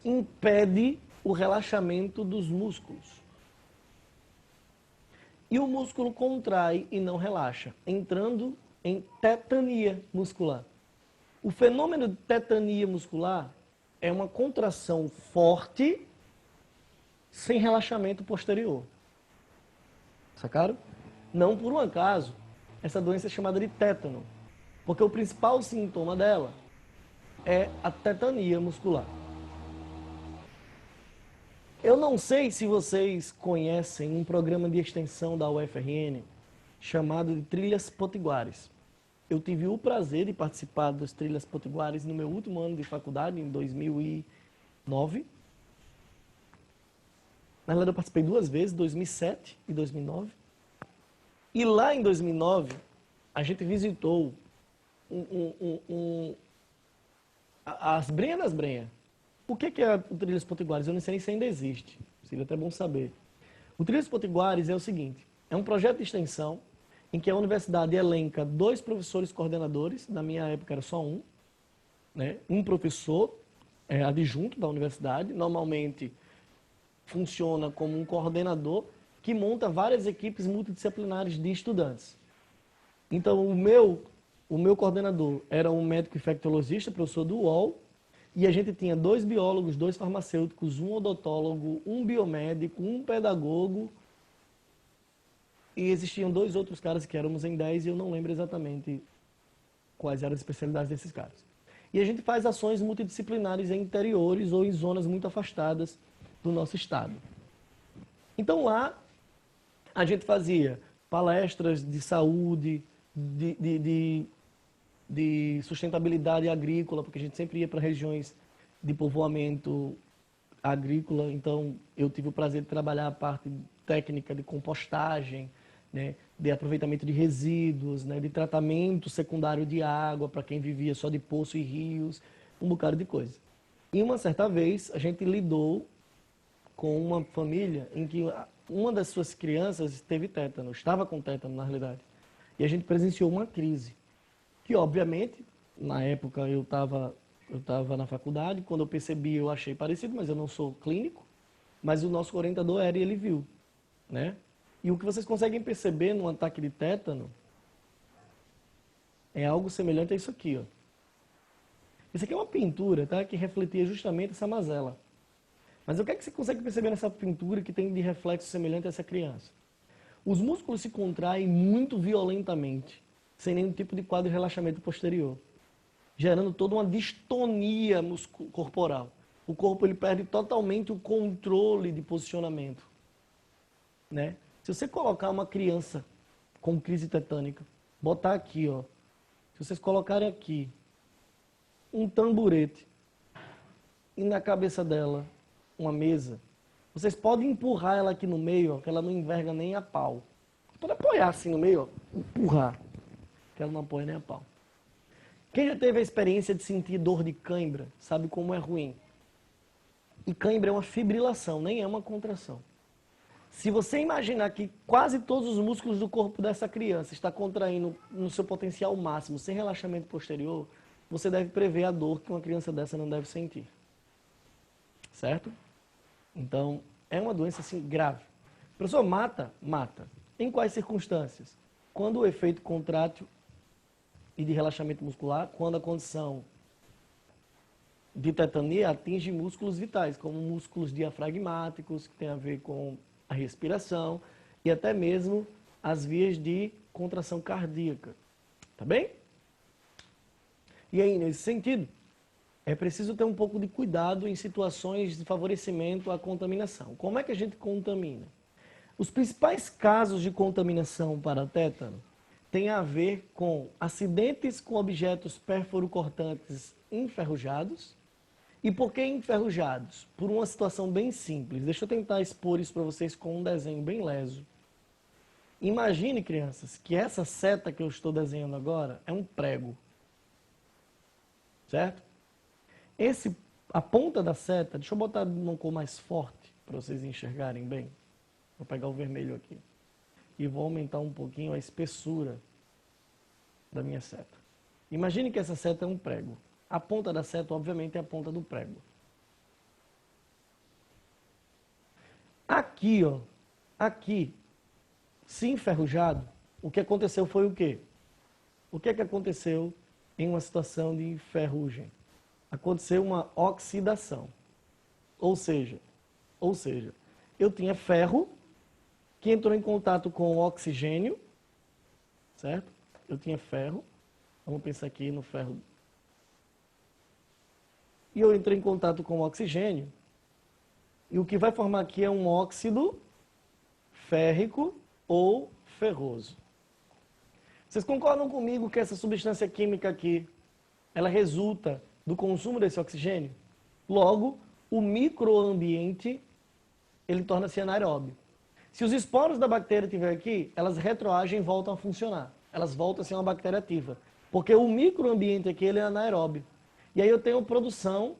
S1: impede o relaxamento dos músculos. E o músculo contrai e não relaxa, entrando em tetania muscular. O fenômeno de tetania muscular é uma contração forte sem relaxamento posterior. Sacaram? Não por um acaso, essa doença é chamada de tétano, porque o principal sintoma dela é a tetania muscular. Eu não sei se vocês conhecem um programa de extensão da UFRN chamado de Trilhas Potiguares. Eu tive o prazer de participar das Trilhas Potiguares no meu último ano de faculdade, em 2009. Na verdade, eu participei 2 vezes, 2007 e 2009. E lá em 2009, a gente visitou as Brenhas das Brenhas. O que é o Trilhas Potiguares? Eu não sei nem se ainda existe. Seria até bom saber. O Trilhas Potiguares é o seguinte, é um projeto de extensão em que a universidade elenca 2 professores coordenadores, na minha época era só um, né? Um professor adjunto da universidade, normalmente funciona como um coordenador que monta várias equipes multidisciplinares de estudantes. Então, o meu coordenador era um médico infectologista, professor do UOL, e a gente tinha 2 biólogos, 2 farmacêuticos, um odontólogo, um biomédico, um pedagogo, e existiam 2 outros caras que éramos em 10 e eu não lembro exatamente quais eram as especialidades desses caras. E a gente faz ações multidisciplinares em interiores ou em zonas muito afastadas do nosso estado. Então lá a gente fazia palestras de saúde, de sustentabilidade agrícola, porque a gente sempre ia para regiões de povoamento agrícola, então eu tive o prazer de trabalhar a parte técnica de compostagem, né, de aproveitamento de resíduos, né, de tratamento secundário de água para quem vivia só de poço e rios, um bocado de coisa. E uma certa vez a gente lidou com uma família em que uma das suas crianças teve tétano, estava com tétano na realidade, e a gente presenciou uma crise, que obviamente, na época eu estava na faculdade, quando eu percebi eu achei parecido, mas eu não sou clínico, mas o nosso orientador era e ele viu, né? E o que vocês conseguem perceber no ataque de tétano é algo semelhante a isso aqui, ó. Isso aqui é uma pintura, tá? Que refletia justamente essa mazela. Mas o que é que você consegue perceber nessa pintura que tem de reflexo semelhante a essa criança? Os músculos se contraem muito violentamente, sem nenhum tipo de quadro de relaxamento posterior, gerando toda uma distonia corporal. O corpo ele perde totalmente o controle de posicionamento, né? Se você colocar uma criança com crise tetânica, botar aqui, ó, se vocês colocarem aqui um tamborete e na cabeça dela uma mesa, vocês podem empurrar ela aqui no meio, ó, que ela não enverga nem a pau. Pode apoiar assim no meio, ó, empurrar, que ela não apoia nem a pau. Quem já teve a experiência de sentir dor de cãibra, sabe como é ruim. E cãibra é uma fibrilação, nem é uma contração. Se você imaginar que quase todos os músculos do corpo dessa criança está contraindo no seu potencial máximo, sem relaxamento posterior, você deve prever a dor que uma criança dessa não deve sentir. Certo? Então, é uma doença assim grave. A pessoa mata? Mata. Em quais circunstâncias? Quando o efeito contrátil e de relaxamento muscular, quando a condição de tetania atinge músculos vitais, como músculos diafragmáticos, que tem a ver com a respiração, e até mesmo as vias de contração cardíaca. Tá bem? E aí, nesse sentido, é preciso ter um pouco de cuidado em situações de favorecimento à contaminação. Como é que a gente contamina? Os principais casos de contaminação para tétano têm a ver com acidentes com objetos perfuro-cortantes enferrujados. E por que enferrujados? Por uma situação bem simples. Deixa eu tentar expor isso para vocês com um desenho bem leso. Imagine, crianças, que essa seta que eu estou desenhando agora é um prego. Certo? A ponta da seta, deixa eu botar numa cor mais forte para vocês enxergarem bem. Vou pegar o vermelho aqui. E vou aumentar um pouquinho a espessura da minha seta. Imagine que essa seta é um prego. A ponta da seta, obviamente, é a ponta do prego. Aqui, ó, aqui, se enferrujado, o que aconteceu foi o quê? O que é que aconteceu em uma situação de ferrugem? Aconteceu uma oxidação. Ou seja, eu tinha ferro que entrou em contato com o oxigênio, certo? Eu tinha ferro, vamos pensar aqui no ferro. E eu entrei em contato com o oxigênio, e o que vai formar aqui é um óxido férrico ou ferroso. Vocês concordam comigo que essa substância química aqui, ela resulta do consumo desse oxigênio? Logo, o microambiente, ele torna-se anaeróbio. Se os esporos da bactéria estiverem aqui, elas retroagem e voltam a funcionar. Elas voltam a ser uma bactéria ativa. Porque o microambiente aqui, ele é anaeróbio. E aí eu tenho produção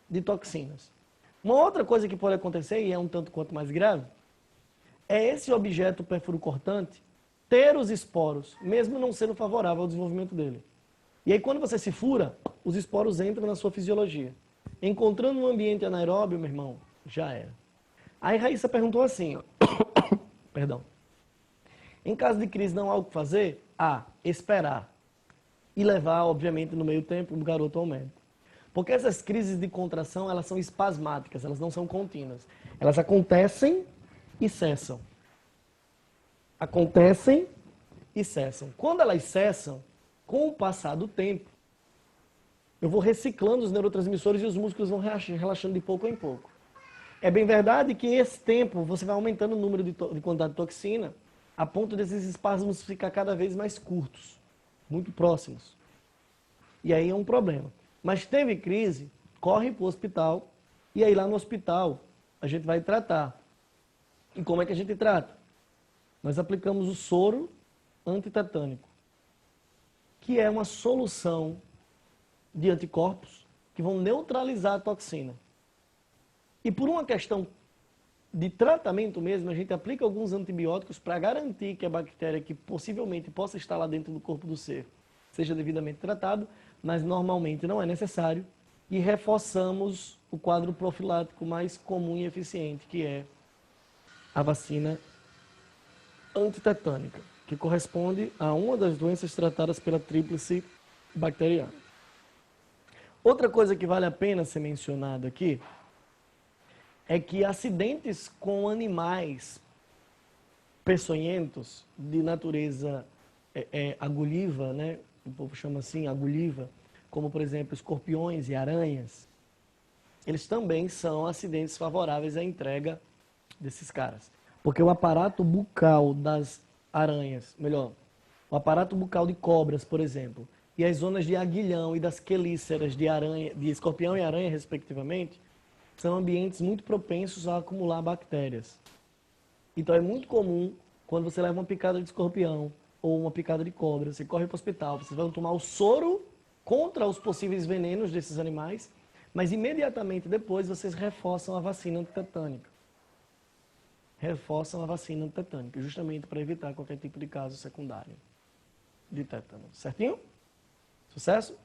S1: de toxinas. Uma outra coisa que pode acontecer, e é um tanto quanto mais grave, é esse objeto perfurocortante ter os esporos, mesmo não sendo favorável ao desenvolvimento dele. E aí quando você se fura, os esporos entram na sua fisiologia. Encontrando um ambiente anaeróbio, meu irmão, já era. Aí Raíssa perguntou assim, ó. Perdão. Em caso de crise não há o que fazer? A, esperar. E levar, obviamente, no meio tempo, o garoto ao médico. Porque essas crises de contração, elas são espasmáticas, elas não são contínuas. Elas acontecem e cessam. Acontecem e cessam. Quando elas cessam, com o passar do tempo, eu vou reciclando os neurotransmissores e os músculos vão relaxando de pouco em pouco. É bem verdade que esse tempo você vai aumentando o número de quantidade de toxina a ponto desses espasmos ficar cada vez mais curtos, muito próximos. E aí é um problema. Mas teve crise, corre para o hospital e aí lá no hospital a gente vai tratar. E como é que a gente trata? Nós aplicamos o soro antitetânico, que é uma solução de anticorpos que vão neutralizar a toxina. E por uma questão de tratamento mesmo, a gente aplica alguns antibióticos para garantir que a bactéria que possivelmente possa estar lá dentro do corpo do ser seja devidamente tratado, mas normalmente não é necessário. E reforçamos o quadro profilático mais comum e eficiente, que é a vacina antitetânica, que corresponde a uma das doenças tratadas pela tríplice bacteriana. Outra coisa que vale a pena ser mencionada aqui é que acidentes com animais peçonhentos de natureza agulhiva, né? O povo chama assim, agulhiva, como por exemplo escorpiões e aranhas, eles também são acidentes favoráveis à entrega desses caras. Porque o aparato bucal das aranhas, melhor, o aparato bucal de cobras, por exemplo, e as zonas de aguilhão e das quelíceras de aranha, de escorpião e aranha, respectivamente, são ambientes muito propensos a acumular bactérias. Então é muito comum, quando você leva uma picada de escorpião ou uma picada de cobra, você corre para o hospital, vocês vão tomar o soro contra os possíveis venenos desses animais, mas imediatamente depois vocês reforçam a vacina antitetânica. Reforçam a vacina antitetânica, justamente para evitar qualquer tipo de caso secundário de tétano. Certinho? Sucesso?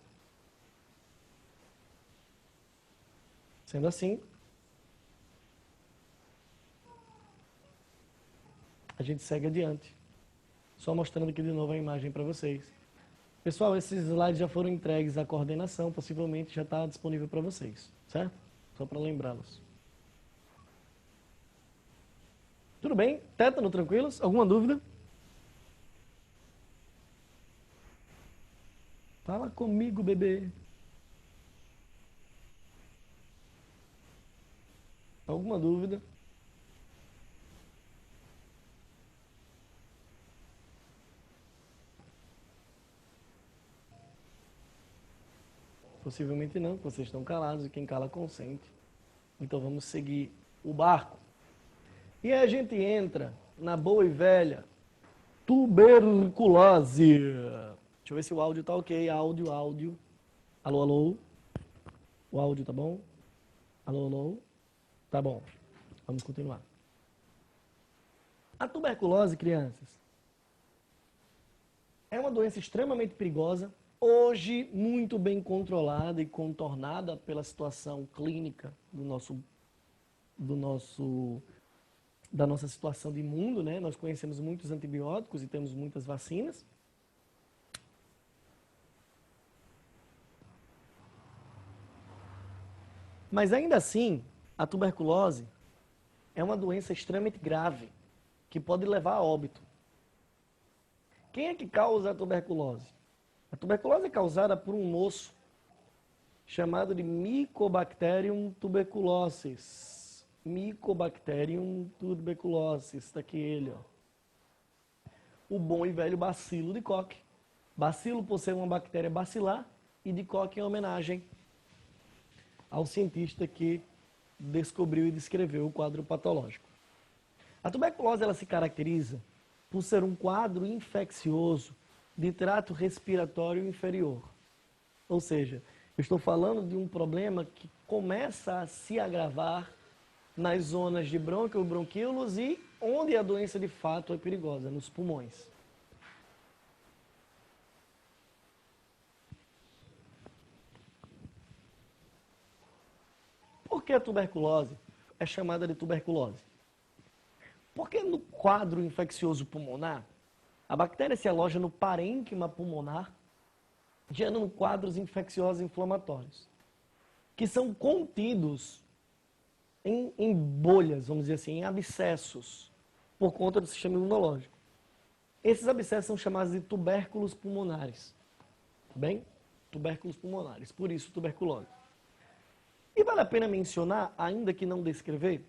S1: Sendo assim, a gente segue adiante. Só mostrando aqui de novo a imagem para vocês. Pessoal, esses slides já foram entregues à coordenação, possivelmente já está disponível para vocês, certo? Só para lembrá-los. Tudo bem? Tétano, tranquilos? Alguma dúvida? Fala comigo, bebê. Alguma dúvida? Possivelmente não, vocês estão calados e quem cala consente. Então vamos seguir o barco. E aí a gente entra na boa e velha tuberculose. Deixa eu ver se o áudio tá ok. Áudio, áudio. Alô, alô. O áudio tá bom? Alô, alô. Tá bom. Vamos continuar. A tuberculose, crianças, é uma doença extremamente perigosa, hoje muito bem controlada e contornada pela situação clínica da nossa situação de mundo, né? Nós conhecemos muitos antibióticos e temos muitas vacinas. Mas ainda assim, a tuberculose é uma doença extremamente grave, que pode levar a óbito. Quem é que causa a tuberculose? A tuberculose é causada por um moço chamado de Mycobacterium tuberculosis. Mycobacterium tuberculosis, está aqui ele, ó. O bom e velho bacilo de Koch. Bacilo por ser uma bactéria bacilar e de Koch em homenagem ao cientista que descobriu e descreveu o quadro patológico. A tuberculose ela se caracteriza por ser um quadro infeccioso de trato respiratório inferior. Ou seja, eu estou falando de um problema que começa a se agravar nas zonas de brônquio, bronquíolos e onde a doença de fato é perigosa, nos pulmões. Por que a tuberculose é chamada de tuberculose? Porque no quadro infeccioso pulmonar, a bactéria se aloja no parênquima pulmonar, gerando quadros infecciosos inflamatórios, que são contidos em bolhas, vamos dizer assim, em abscessos, por conta do sistema imunológico. Esses abscessos são chamados de tubérculos pulmonares. Bem? Tubérculos pulmonares, por isso tuberculose. E vale a pena mencionar, ainda que não descrever,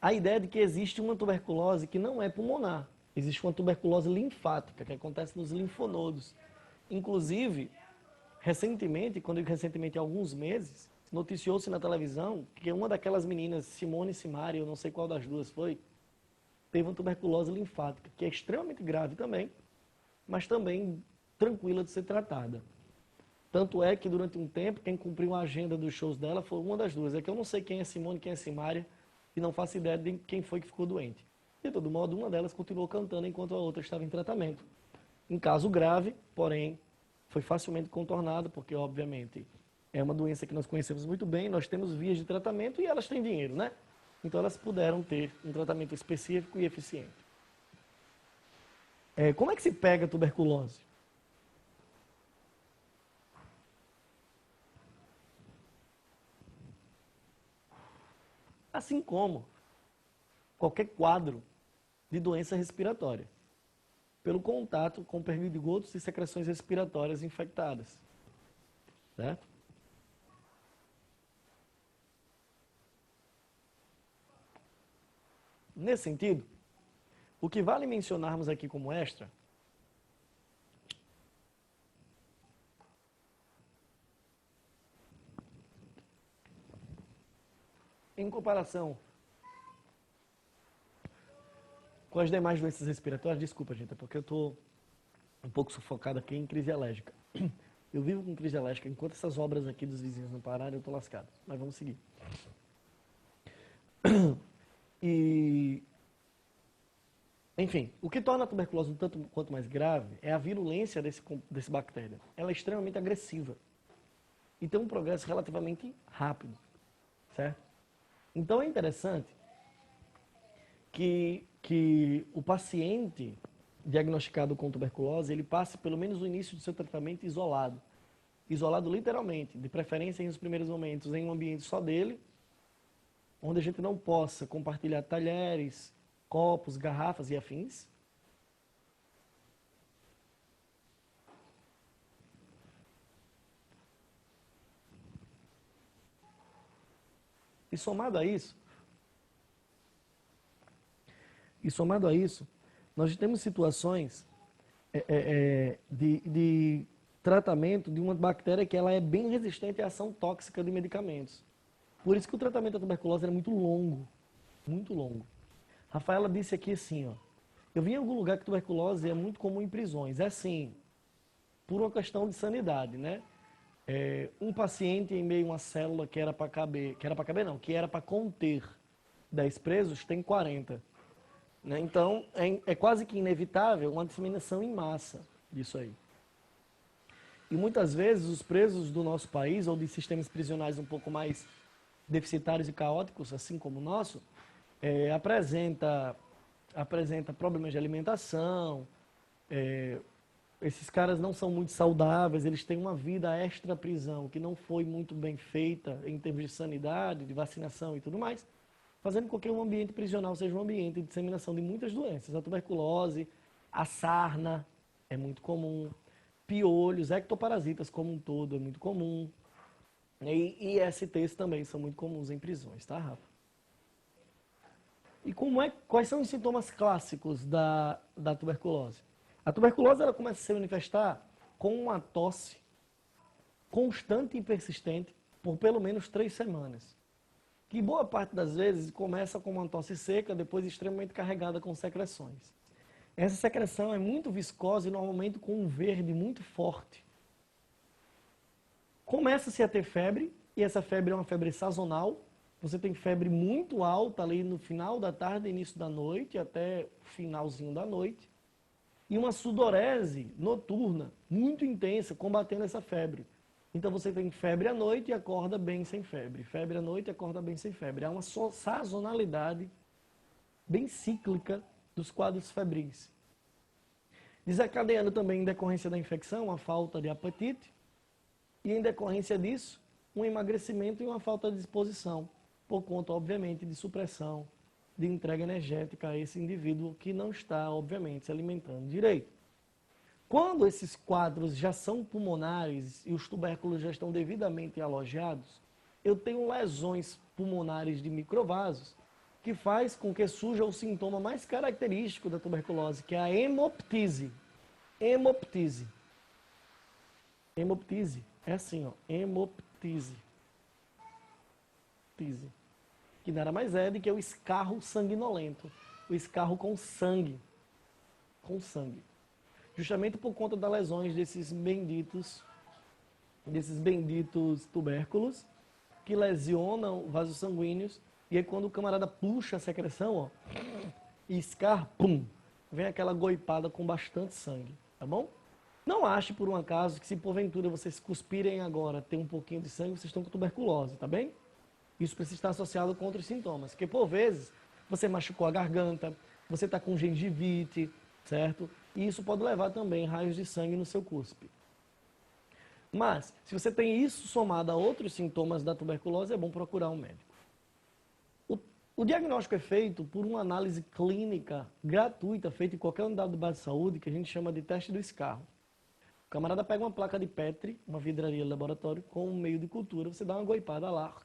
S1: a ideia de que existe uma tuberculose que não é pulmonar. Existe uma tuberculose linfática, que acontece nos linfonodos. Inclusive, recentemente, quando eu digo recentemente, há alguns meses, noticiou-se na televisão que uma daquelas meninas, Simone Simari, eu não sei qual das duas foi, teve uma tuberculose linfática, que é extremamente grave também, mas também tranquila de ser tratada. Tanto é que, durante um tempo, quem cumpriu a agenda dos shows dela foi uma das duas. É que eu não sei quem é Simone, quem é Simária, e não faço ideia de quem foi que ficou doente. De todo modo, uma delas continuou cantando enquanto a outra estava em tratamento. Em caso grave, porém, foi facilmente contornado, porque, obviamente, é uma doença que nós conhecemos muito bem, nós temos vias de tratamento e elas têm dinheiro, né? Então, elas puderam ter um tratamento específico e eficiente. Como é que se pega a tuberculose? Assim como qualquer quadro de doença respiratória, pelo contato com perdigotos e secreções respiratórias infectadas. Certo? Nesse sentido, o que vale mencionarmos aqui como extra em comparação com as demais doenças respiratórias, desculpa, gente, é porque eu estou um pouco sufocado aqui em crise alérgica. Eu vivo com crise alérgica, enquanto essas obras aqui dos vizinhos não pararem, eu estou lascado. Mas vamos seguir. E, enfim, o que torna a tuberculose um tanto quanto mais grave é a virulência desse bactéria. Ela é extremamente agressiva e tem um progresso relativamente rápido, certo? Então é interessante que o paciente diagnosticado com tuberculose, ele passe pelo menos o início do seu tratamento isolado. Isolado literalmente, de preferência nos primeiros momentos em um ambiente só dele, onde a gente não possa compartilhar talheres, copos, garrafas e afins. E somado a isso, nós temos situações de tratamento de uma bactéria que ela é bem resistente à ação tóxica de medicamentos. Por isso que o tratamento da tuberculose é muito longo, muito longo. Rafaela disse aqui assim, ó, eu vi em algum lugar que tuberculose é muito comum em prisões. É sim, por uma questão de sanidade, né? Um paciente em meio a uma célula que era para conter 10 presos, tem 40. Né? Então, é quase que inevitável uma disseminação em massa disso aí. E muitas vezes os presos do nosso país, ou de sistemas prisionais um pouco mais deficitários e caóticos, assim como o nosso, apresenta problemas de alimentação, esses caras não são muito saudáveis, eles têm uma vida extra-prisão que não foi muito bem feita em termos de sanidade, de vacinação e tudo mais, fazendo com que o ambiente prisional seja um ambiente de disseminação de muitas doenças. A tuberculose, a sarna é muito comum, piolhos, ectoparasitas como um todo é muito comum, e ISTs também são muito comuns em prisões, tá, Rafa? E quais são os sintomas clássicos da tuberculose? A tuberculose ela começa a se manifestar com uma tosse constante e persistente por pelo menos 3 semanas. Que boa parte das vezes começa com uma tosse seca, depois extremamente carregada com secreções. Essa secreção é muito viscosa e normalmente com um verde muito forte. Começa-se a ter febre, e essa febre é uma febre sazonal. Você tem febre muito alta ali no final da tarde, início da noite, até finalzinho da noite. E uma sudorese noturna, muito intensa, combatendo essa febre. Então você tem febre à noite e acorda bem sem febre. Febre à noite e acorda bem sem febre. Há uma sazonalidade bem cíclica dos quadros febris. Desencadeando também em decorrência da infecção, a falta de apetite. E em decorrência disso, um emagrecimento e uma falta de disposição. Por conta, obviamente, de supressão, de entrega energética a esse indivíduo que não está, obviamente, se alimentando direito. Quando esses quadros já são pulmonares e os tubérculos já estão devidamente alojados, eu tenho lesões pulmonares de microvasos, que faz com que surja o sintoma mais característico da tuberculose, que é a hemoptise. Hemoptise. Hemoptise. É assim, ó. Hemoptise. Que nada mais é do que o escarro sanguinolento. O escarro com sangue. Com sangue. Justamente por conta das lesões desses benditos tubérculos que lesionam vasos sanguíneos. E aí quando o camarada puxa a secreção, ó, e escarra, pum, vem aquela goipada com bastante sangue, tá bom? Não ache por um acaso que se porventura vocês cuspirem agora, ter um pouquinho de sangue, vocês estão com tuberculose, tá bem? Isso precisa estar associado com outros sintomas, porque por vezes você machucou a garganta, você está com gengivite, certo? E isso pode levar também raios de sangue no seu cuspe. Mas, se você tem isso somado a outros sintomas da tuberculose, é bom procurar um médico. O diagnóstico é feito por uma análise clínica gratuita, feita em qualquer unidade de base de saúde, que a gente chama de teste do escarro. O camarada pega uma placa de Petri, uma vidraria de laboratório, com um meio de cultura, você dá uma goipada lá,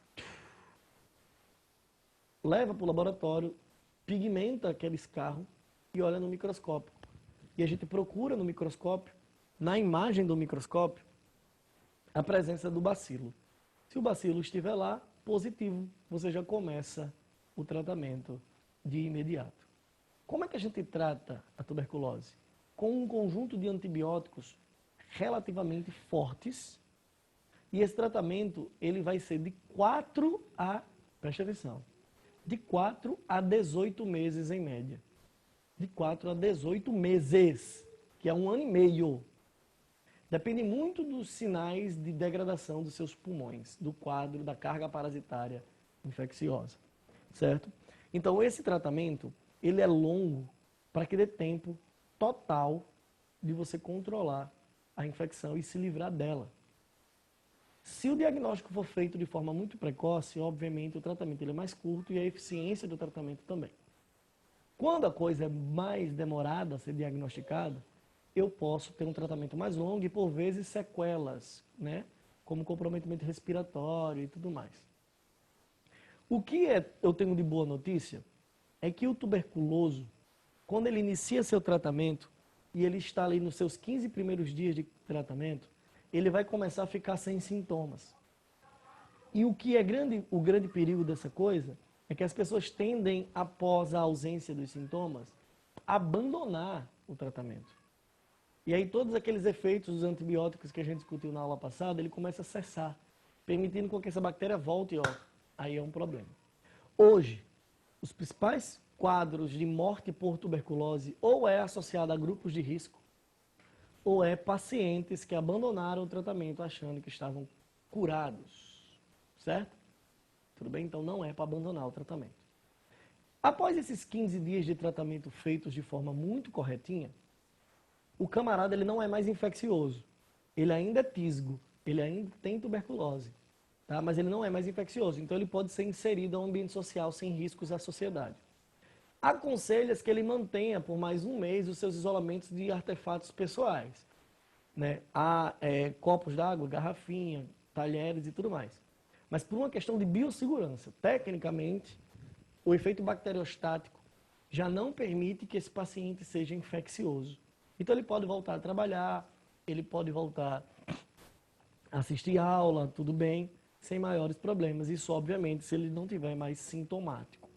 S1: leva para o laboratório, pigmenta aquele escarro e olha no microscópio. E a gente procura no microscópio, na imagem do microscópio, a presença do bacilo. Se o bacilo estiver lá, positivo, você já começa o tratamento de imediato. Como é que a gente trata a tuberculose? Com um conjunto de antibióticos relativamente fortes, e esse tratamento ele vai ser de 4 a, preste atenção, de 4 a 18 meses em média. De 4 a 18 meses, que é 1 ano e meio. Depende muito dos sinais de degradação dos seus pulmões, do quadro da carga parasitária infecciosa, certo? Então, esse tratamento, ele é longo para que dê tempo total de você controlar a infecção e se livrar dela. Se o diagnóstico for feito de forma muito precoce, obviamente o tratamento ele é mais curto e a eficiência do tratamento também. Quando a coisa é mais demorada a ser diagnosticada, eu posso ter um tratamento mais longo e, por vezes, sequelas, né? Como comprometimento respiratório e tudo mais. O que eu tenho de boa notícia é que o tuberculoso, quando ele inicia seu tratamento e ele está ali nos seus 15 primeiros dias de tratamento, ele vai começar a ficar sem sintomas. E o que é o grande perigo dessa coisa é que as pessoas tendem, após a ausência dos sintomas, a abandonar o tratamento. E aí todos aqueles efeitos dos antibióticos que a gente discutiu na aula passada, ele começa a cessar, permitindo com que essa bactéria volte, ó, aí é um problema. Hoje, os principais quadros de morte por tuberculose ou é associado a grupos de risco, ou é pacientes que abandonaram o tratamento achando que estavam curados, certo? Tudo bem? Então não é para abandonar o tratamento. Após esses 15 dias de tratamento feitos de forma muito corretinha, o camarada ele não é mais infeccioso. Ele ainda é tisgo, ele ainda tem tuberculose, tá? Mas ele não é mais infeccioso. Então ele pode ser inserido ao ambiente social sem riscos à sociedade. Aconselha-se que ele mantenha por mais um mês os seus isolamentos de artefatos pessoais, né? Há copos d'água, garrafinha, talheres e tudo mais. Mas por uma questão de biossegurança, tecnicamente, o efeito bacteriostático já não permite que esse paciente seja infeccioso. Então ele pode voltar a trabalhar, ele pode voltar a assistir aula, tudo bem, sem maiores problemas. Isso, obviamente, se ele não tiver mais sintomático.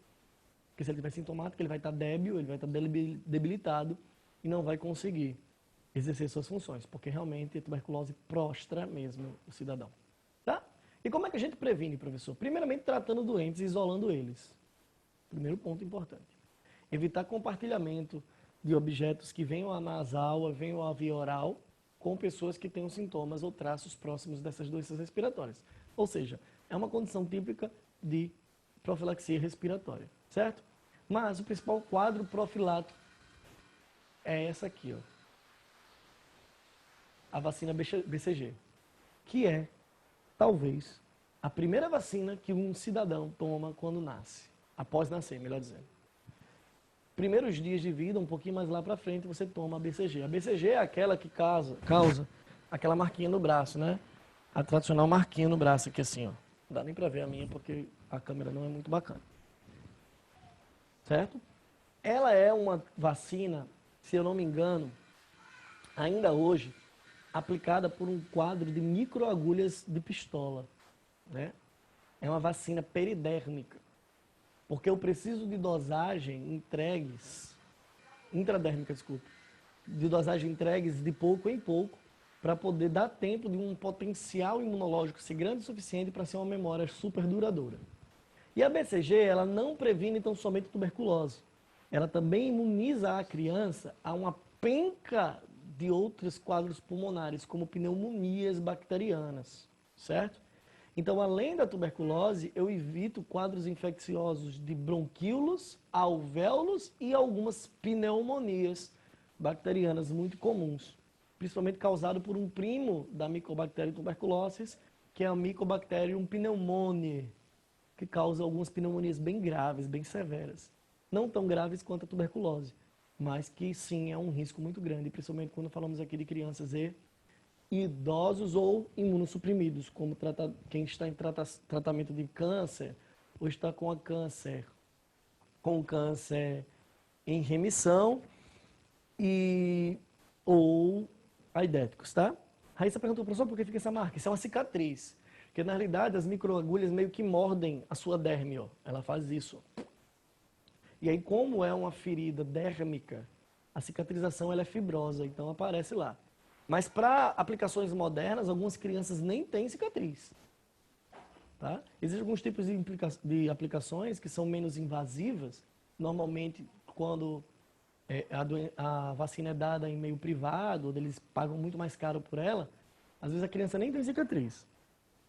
S1: Porque se ele tiver sintomático, ele vai estar débil, ele vai estar debilitado e não vai conseguir exercer suas funções, porque realmente a tuberculose prostra mesmo o cidadão. Tá? E como é que a gente previne, professor? Primeiramente, tratando doentes e isolando eles. Primeiro ponto importante. Evitar compartilhamento de objetos que venham nasal, venham à via oral, com pessoas que tenham sintomas ou traços próximos dessas doenças respiratórias. Ou seja, é uma condição típica de profilaxia respiratória, certo? Mas o principal quadro profilático é essa aqui, ó. A vacina BCG, que é, talvez, a primeira vacina que um cidadão toma quando nasce, após nascer, melhor dizendo. Primeiros dias de vida, um pouquinho mais lá para frente, você toma a BCG. A BCG é aquela que causa aquela marquinha no braço, né? A tradicional marquinha no braço aqui assim, ó. Não dá nem para ver a minha porque a câmera não é muito bacana. Certo? Ela é uma vacina, se eu não me engano, ainda hoje, aplicada por um quadro de microagulhas de pistola, né? É uma vacina peridérmica, porque eu preciso de dosagem intradérmica, desculpa, de dosagem entregues de pouco em pouco, para poder dar tempo de um potencial imunológico ser grande o suficiente para ser uma memória super duradoura. E a BCG, ela não previne tão somente tuberculose, ela também imuniza a criança a uma penca de outros quadros pulmonares, como pneumonias bacterianas, certo? Então, além da tuberculose, eu evito quadros infecciosos de bronquíolos, alvéolos e algumas pneumonias bacterianas muito comuns, principalmente causado por um primo da Mycobacterium tuberculosis, que é a Mycobacterium pneumoniae, que causa algumas pneumonias bem graves, bem severas. Não tão graves quanto a tuberculose, mas que sim é um risco muito grande, principalmente quando falamos aqui de crianças e idosos ou imunossuprimidos, como quem está em tratamento de câncer ou está com câncer em remissão ou aidéticos, tá? Raíssa perguntou, professor, por que fica essa marca? Isso é uma cicatriz, porque na realidade as microagulhas meio que mordem a sua derme, ó. Ela faz isso. E aí, como é uma ferida dérmica, a cicatrização ela é fibrosa, então aparece lá. Mas para aplicações modernas, algumas crianças nem têm cicatriz. Tá? Existem alguns tipos de aplicações que são menos invasivas. Normalmente, quando a vacina é dada em meio privado, onde eles pagam muito mais caro por ela, às vezes a criança nem tem cicatriz.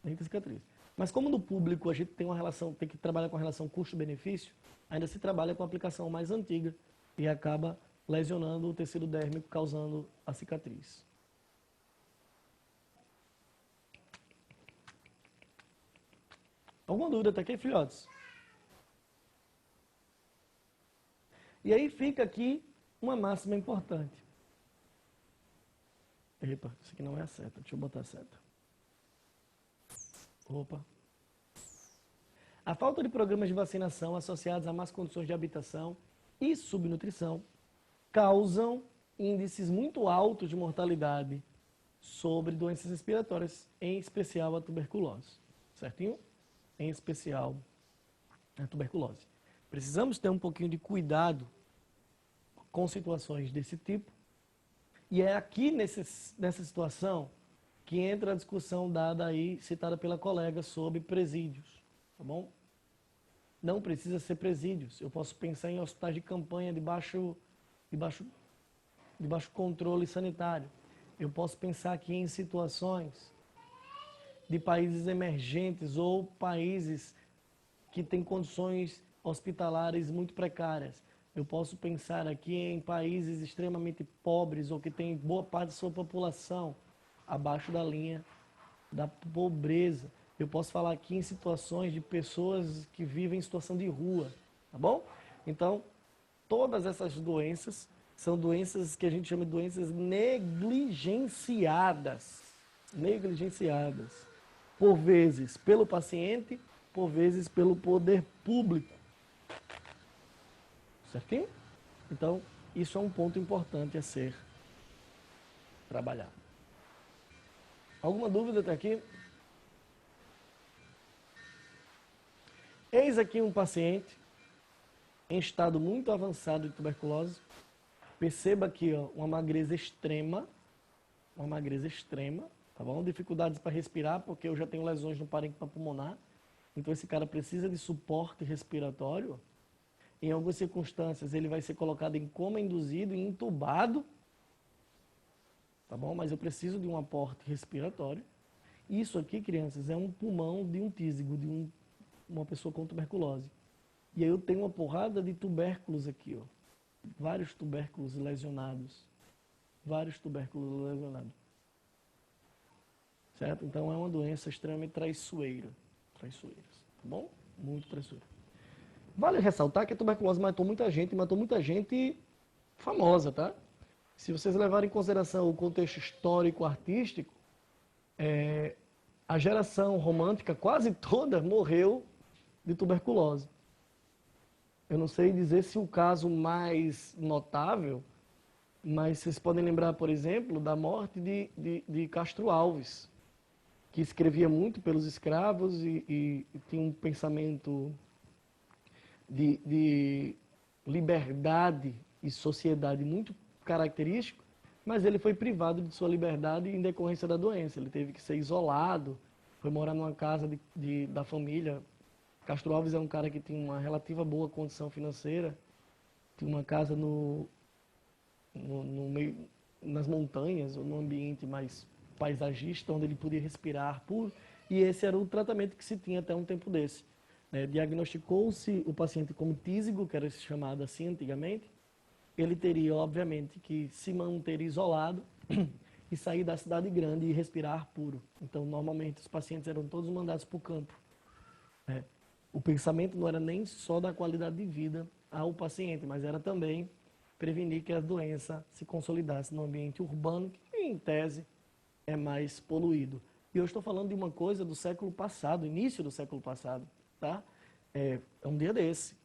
S1: Nem tem cicatriz. Mas como no público a gente tem que trabalhar com a relação custo-benefício, ainda se trabalha com a aplicação mais antiga e acaba lesionando o tecido dérmico, causando a cicatriz. Alguma dúvida até aqui, filhotes? E aí fica aqui uma máxima importante. Epa, isso aqui não é a seta. Deixa eu botar a seta. Opa. A falta de programas de vacinação associados a más condições de habitação e subnutrição causam índices muito altos de mortalidade sobre doenças respiratórias, em especial a tuberculose. Certinho? Em especial a tuberculose. Precisamos ter um pouquinho de cuidado com situações desse tipo. E é aqui nessa situação que entra a discussão dada aí, citada pela colega, sobre presídios. Tá bom? Não precisa ser presídios. Eu posso pensar em hospitais de campanha de baixo controle sanitário. Eu posso pensar aqui em situações de países emergentes ou países que têm condições hospitalares muito precárias. Eu posso pensar aqui em países extremamente pobres ou que tem boa parte da sua população abaixo da linha da pobreza. Eu posso falar aqui em situações de pessoas que vivem em situação de rua, tá bom? Então, todas essas doenças são doenças que a gente chama de doenças negligenciadas. Negligenciadas. Por vezes pelo paciente, por vezes pelo poder público. Certinho? Então, isso é um ponto importante a ser trabalhado. Alguma dúvida até aqui? Eis aqui um paciente em estado muito avançado de tuberculose. Perceba aqui, ó, uma magreza extrema, tá bom? Dificuldades para respirar, porque eu já tenho lesões no parênquima pulmonar. Então esse cara precisa de suporte respiratório. Em algumas circunstâncias ele vai ser colocado em coma induzido e entubado, tá bom? Mas eu preciso de um aporte respiratório. Isso aqui, crianças, é um pulmão de um tísigo, de uma pessoa com tuberculose. E aí eu tenho uma porrada de tubérculos aqui, ó. Vários tubérculos lesionados. Certo? Então é uma doença extremamente traiçoeira. Tá bom? Muito traiçoeira. Vale ressaltar que a tuberculose matou muita gente famosa, tá? Se vocês levarem em consideração o contexto histórico, artístico, a geração romântica quase toda morreu de tuberculose. Eu não sei dizer se o caso mais notável, mas vocês podem lembrar, por exemplo, da morte de Castro Alves, que escrevia muito pelos escravos e tinha um pensamento de liberdade e sociedade muito característico, mas ele foi privado de sua liberdade em decorrência da doença. Ele teve que ser isolado, foi morar numa casa da família. Castro Alves é um cara que tinha uma relativa boa condição financeira, tinha uma casa no meio, nas montanhas, ou num ambiente mais paisagista, onde ele podia respirar ar puro, e esse era o tratamento que se tinha até um tempo desse. Diagnosticou-se o paciente como tísigo, que era chamado assim antigamente. Ele teria, obviamente, que se manter isolado e sair da cidade grande e respirar ar puro. Então, normalmente, os pacientes eram todos mandados para o campo. O pensamento não era nem só da qualidade de vida ao paciente, mas era também prevenir que a doença se consolidasse no ambiente urbano, que, em tese, é mais poluído. E eu estou falando de uma coisa do século passado, início do século passado, tá? É um dia desse.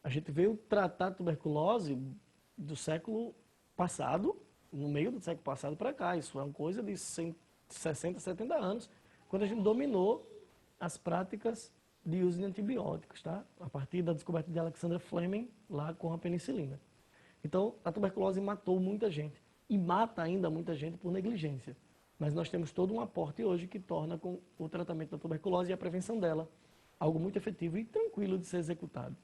S1: A gente veio tratar a tuberculose do século passado, no meio do século passado para cá. Isso é uma coisa de 60, 70 anos, quando a gente dominou as práticas de uso de antibióticos, tá? A partir da descoberta de Alexander Fleming, lá com a penicilina. Então, a tuberculose matou muita gente e mata ainda muita gente por negligência. Mas nós temos todo um aporte hoje que torna com o tratamento da tuberculose e a prevenção dela algo muito efetivo e tranquilo de ser executado.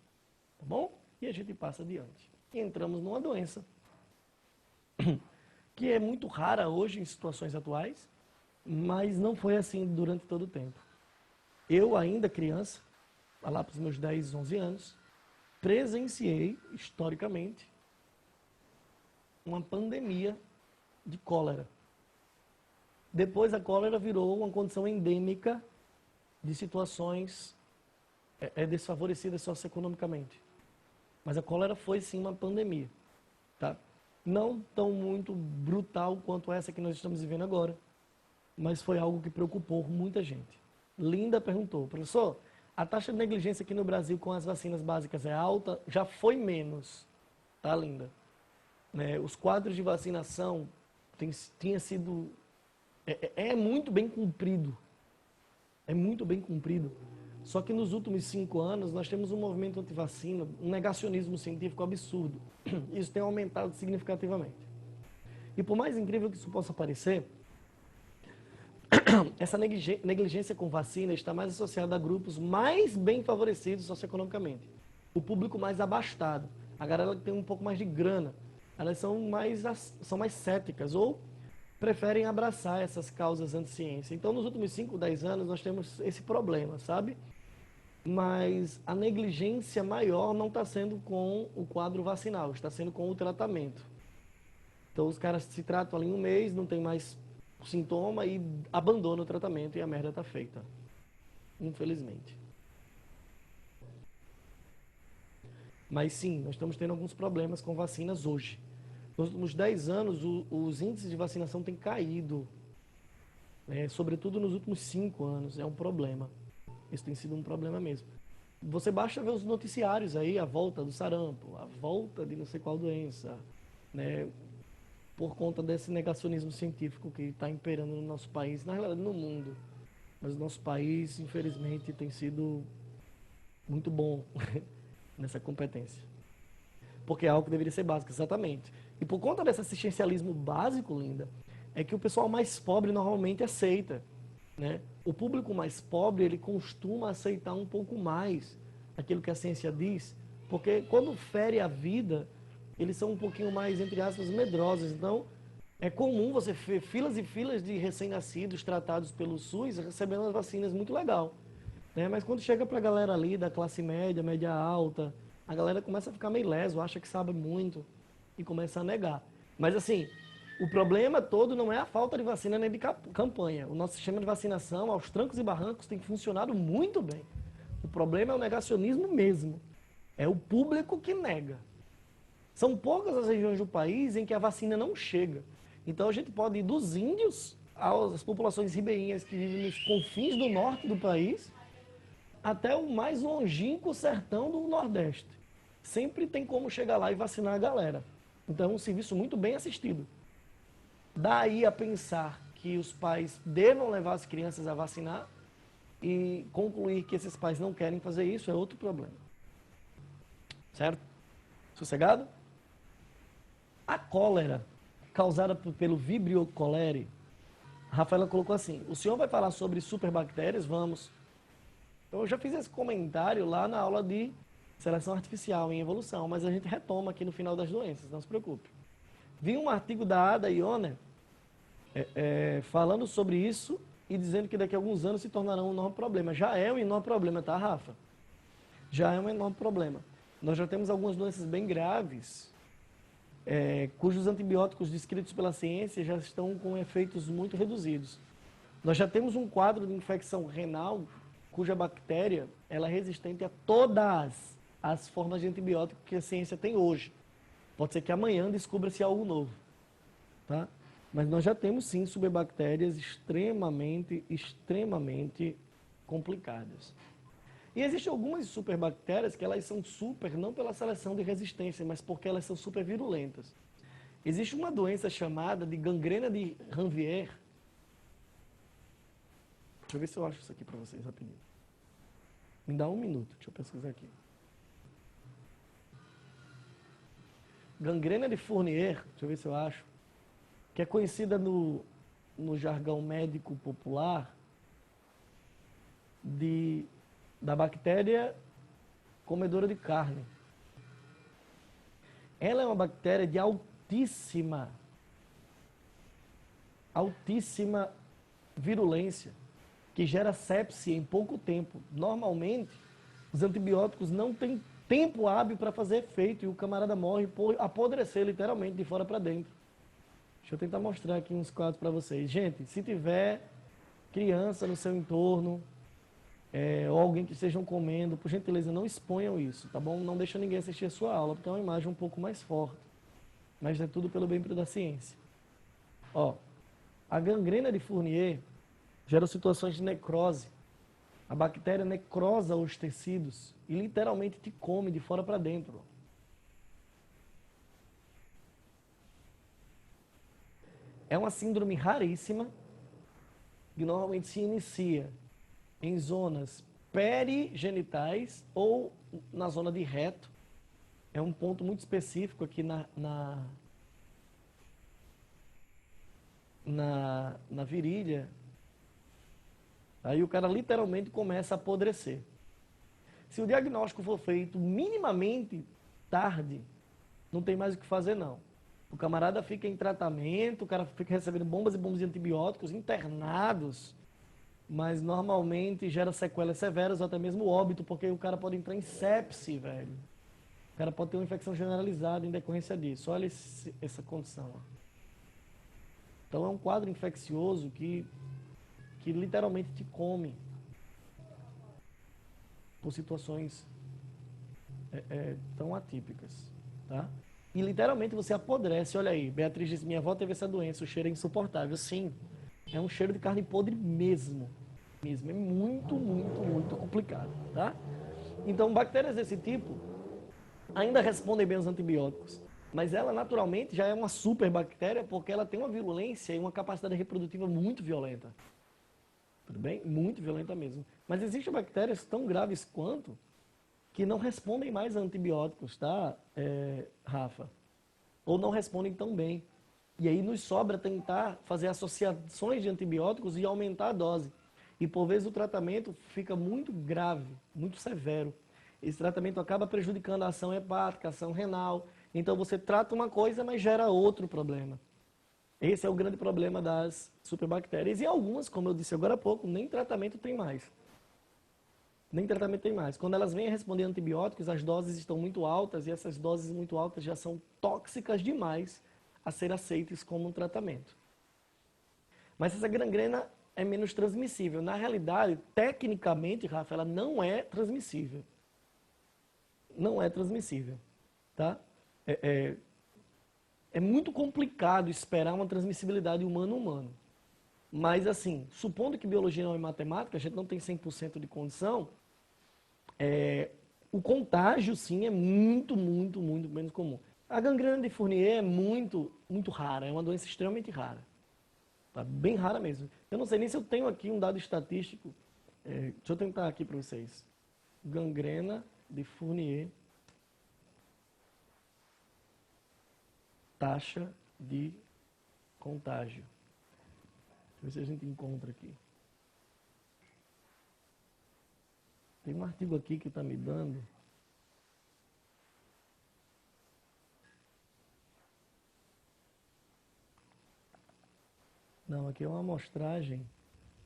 S1: Tá bom? E a gente passa adiante. E entramos numa doença que é muito rara hoje em situações atuais, mas não foi assim durante todo o tempo. Eu, ainda criança, lá para os meus 10, 11 anos, presenciei, historicamente, uma pandemia de cólera. Depois, a cólera virou uma condição endêmica de situações desfavorecidas socioeconomicamente. Mas a cólera foi, sim, uma pandemia. Tá? Não tão muito brutal quanto essa que nós estamos vivendo agora, mas foi algo que preocupou muita gente. Linda perguntou, professor, a taxa de negligência aqui no Brasil com as vacinas básicas é alta? Já foi menos, tá, Linda? Os quadros de vacinação tinha sido... É muito bem cumprido. É muito bem cumprido. Só que nos últimos 5 anos nós temos um movimento antivacina, um negacionismo científico absurdo. Isso tem aumentado significativamente. E por mais incrível que isso possa parecer, essa negligência com vacina está mais associada a grupos mais bem favorecidos socioeconomicamente. O público mais abastado, a galera que tem um pouco mais de grana, elas são mais céticas ou preferem abraçar essas causas anti-ciência. Então, nos últimos 5, 10 anos, nós temos esse problema, sabe? mas a negligência maior não está sendo com o quadro vacinal, está sendo com o tratamento. Então os caras se tratam ali um mês, não tem mais sintoma e abandonam o tratamento e a merda está feita. Infelizmente. Mas sim, nós estamos tendo alguns problemas com vacinas hoje. Nos últimos 10 anos, os índices de vacinação têm caído, sobretudo nos últimos 5 anos. É um problema. Isso tem sido um problema mesmo. Você basta ver os noticiários aí, a volta do sarampo, a volta de não sei qual doença, né? Por conta desse negacionismo científico que está imperando no nosso país, na realidade no mundo. Mas o nosso país, infelizmente, tem sido muito bom nessa competência. Porque é algo que deveria ser básico, exatamente. E por conta desse assistencialismo básico, Linda, é que o pessoal mais pobre normalmente aceita, né? O público mais pobre, ele costuma aceitar um pouco mais aquilo que a ciência diz, porque quando fere a vida, eles são um pouquinho mais, entre aspas, medrosos. Então, é comum você ver filas e filas de recém-nascidos tratados pelo SUS recebendo as vacinas muito legal, né? Mas quando chega para a galera ali da classe média, média alta, a galera começa a ficar meio leso, acha que sabe muito e começa a negar. Mas assim, o problema todo não é a falta de vacina nem de campanha. O nosso sistema de vacinação, aos trancos e barrancos, tem funcionado muito bem. O problema é o negacionismo mesmo. É o público que nega. São poucas as regiões do país em que a vacina não chega. Então a gente pode ir dos índios às populações ribeirinhas que vivem nos confins do norte do país, até o mais longínquo sertão do Nordeste. Sempre tem como chegar lá e vacinar a galera. Então é um serviço muito bem assistido. Daí a pensar que os pais devam levar as crianças a vacinar e concluir que esses pais não querem fazer isso é outro problema. Certo? Sossegado? A cólera causada pelo Vibrio cholerae, a Rafaela colocou assim: o senhor vai falar sobre superbactérias? Vamos. Então, eu já fiz esse comentário lá na aula de seleção artificial em evolução, mas a gente retoma aqui no final das doenças, não se preocupe. Vi um artigo da Ada Ioner falando sobre isso e dizendo que daqui a alguns anos se tornará um enorme problema. Já é um enorme problema, tá, Rafa? Já é um enorme problema. Nós já temos algumas doenças bem graves, cujos antibióticos descritos pela ciência já estão com efeitos muito reduzidos. Nós já temos um quadro de infecção renal cuja bactéria ela é resistente a todas as formas de antibiótico que a ciência tem hoje. Pode ser que amanhã descubra-se algo novo, tá? Mas nós já temos sim superbactérias extremamente complicadas. E existem algumas superbactérias que elas são super não pela seleção de resistência, mas porque elas são super virulentas. Existe uma doença chamada de gangrena de Ranvier. Deixa eu ver se eu acho isso aqui para vocês rapidinho. Me dá um minuto, deixa eu pesquisar aqui. Gangrena de Fournier, deixa eu ver se eu acho, que é conhecida no jargão médico popular da bactéria comedora de carne. Ela é uma bactéria de altíssima virulência, que gera sepse em pouco tempo. Normalmente, os antibióticos não têm tempo hábil para fazer efeito e o camarada morre por apodrecer literalmente de fora para dentro. Deixa eu tentar mostrar aqui uns quadros para vocês. Gente, se tiver criança no seu entorno, ou alguém que estejam comendo, por gentileza, não exponham isso, tá bom? Não deixa ninguém assistir a sua aula, porque é uma imagem um pouco mais forte. Mas é tudo pelo bem da ciência. Ó, a gangrena de Fournier gera situações de necrose. A bactéria necrosa os tecidos e literalmente te come de fora para dentro. É uma síndrome raríssima que normalmente se inicia em zonas perigenitais ou na zona de reto. É um ponto muito específico aqui na virilha. Aí o cara literalmente começa a apodrecer. Se o diagnóstico for feito minimamente tarde, não tem mais o que fazer não. O camarada fica em tratamento, o cara fica recebendo bombas e bombas de antibióticos, internados, mas normalmente gera sequelas severas ou até mesmo óbito, porque o cara pode entrar em sepse, velho. O cara pode ter uma infecção generalizada em decorrência disso. Olha essa condição. Ó. Então é um quadro infeccioso que literalmente te come por situações tão atípicas, tá? E literalmente você apodrece. Olha aí, Beatriz diz, minha avó teve essa doença, o cheiro é insuportável. Sim, é um cheiro de carne podre mesmo. É muito, muito, muito complicado, tá? Então, bactérias desse tipo ainda respondem bem aos antibióticos, mas ela naturalmente já é uma superbactéria porque ela tem uma virulência e uma capacidade reprodutiva muito violenta. Tudo bem? Muito violenta mesmo. Mas existem bactérias tão graves quanto que não respondem mais a antibióticos, tá, Rafa? Ou não respondem tão bem. E aí nos sobra tentar fazer associações de antibióticos e aumentar a dose. E por vezes o tratamento fica muito grave, muito severo. Esse tratamento acaba prejudicando a ação hepática, a ação renal. Então você trata uma coisa, mas gera outro problema. Esse é o grande problema das superbactérias. E algumas, como eu disse agora há pouco, nem tratamento tem mais. Nem tratamento tem mais. Quando elas vêm a responder a antibióticos, as doses estão muito altas e essas doses muito altas já são tóxicas demais a ser aceitas como um tratamento. Mas essa gangrena é menos transmissível. Na realidade, tecnicamente, Rafa, ela não é transmissível. Não é transmissível, tá? É muito complicado esperar uma transmissibilidade humano-humano. Mas, assim, supondo que biologia não é matemática, a gente não tem 100% de condição, o contágio, sim, é muito, muito, muito menos comum. A gangrena de Fournier é muito, muito rara, é uma doença extremamente rara. Tá? Bem rara mesmo. Eu não sei nem se eu tenho aqui um dado estatístico. Deixa eu tentar aqui para vocês. Gangrena de Fournier. Taxa de contágio. Deixa eu ver se a gente encontra aqui. Tem um artigo aqui que está me dando. Não, aqui é uma amostragem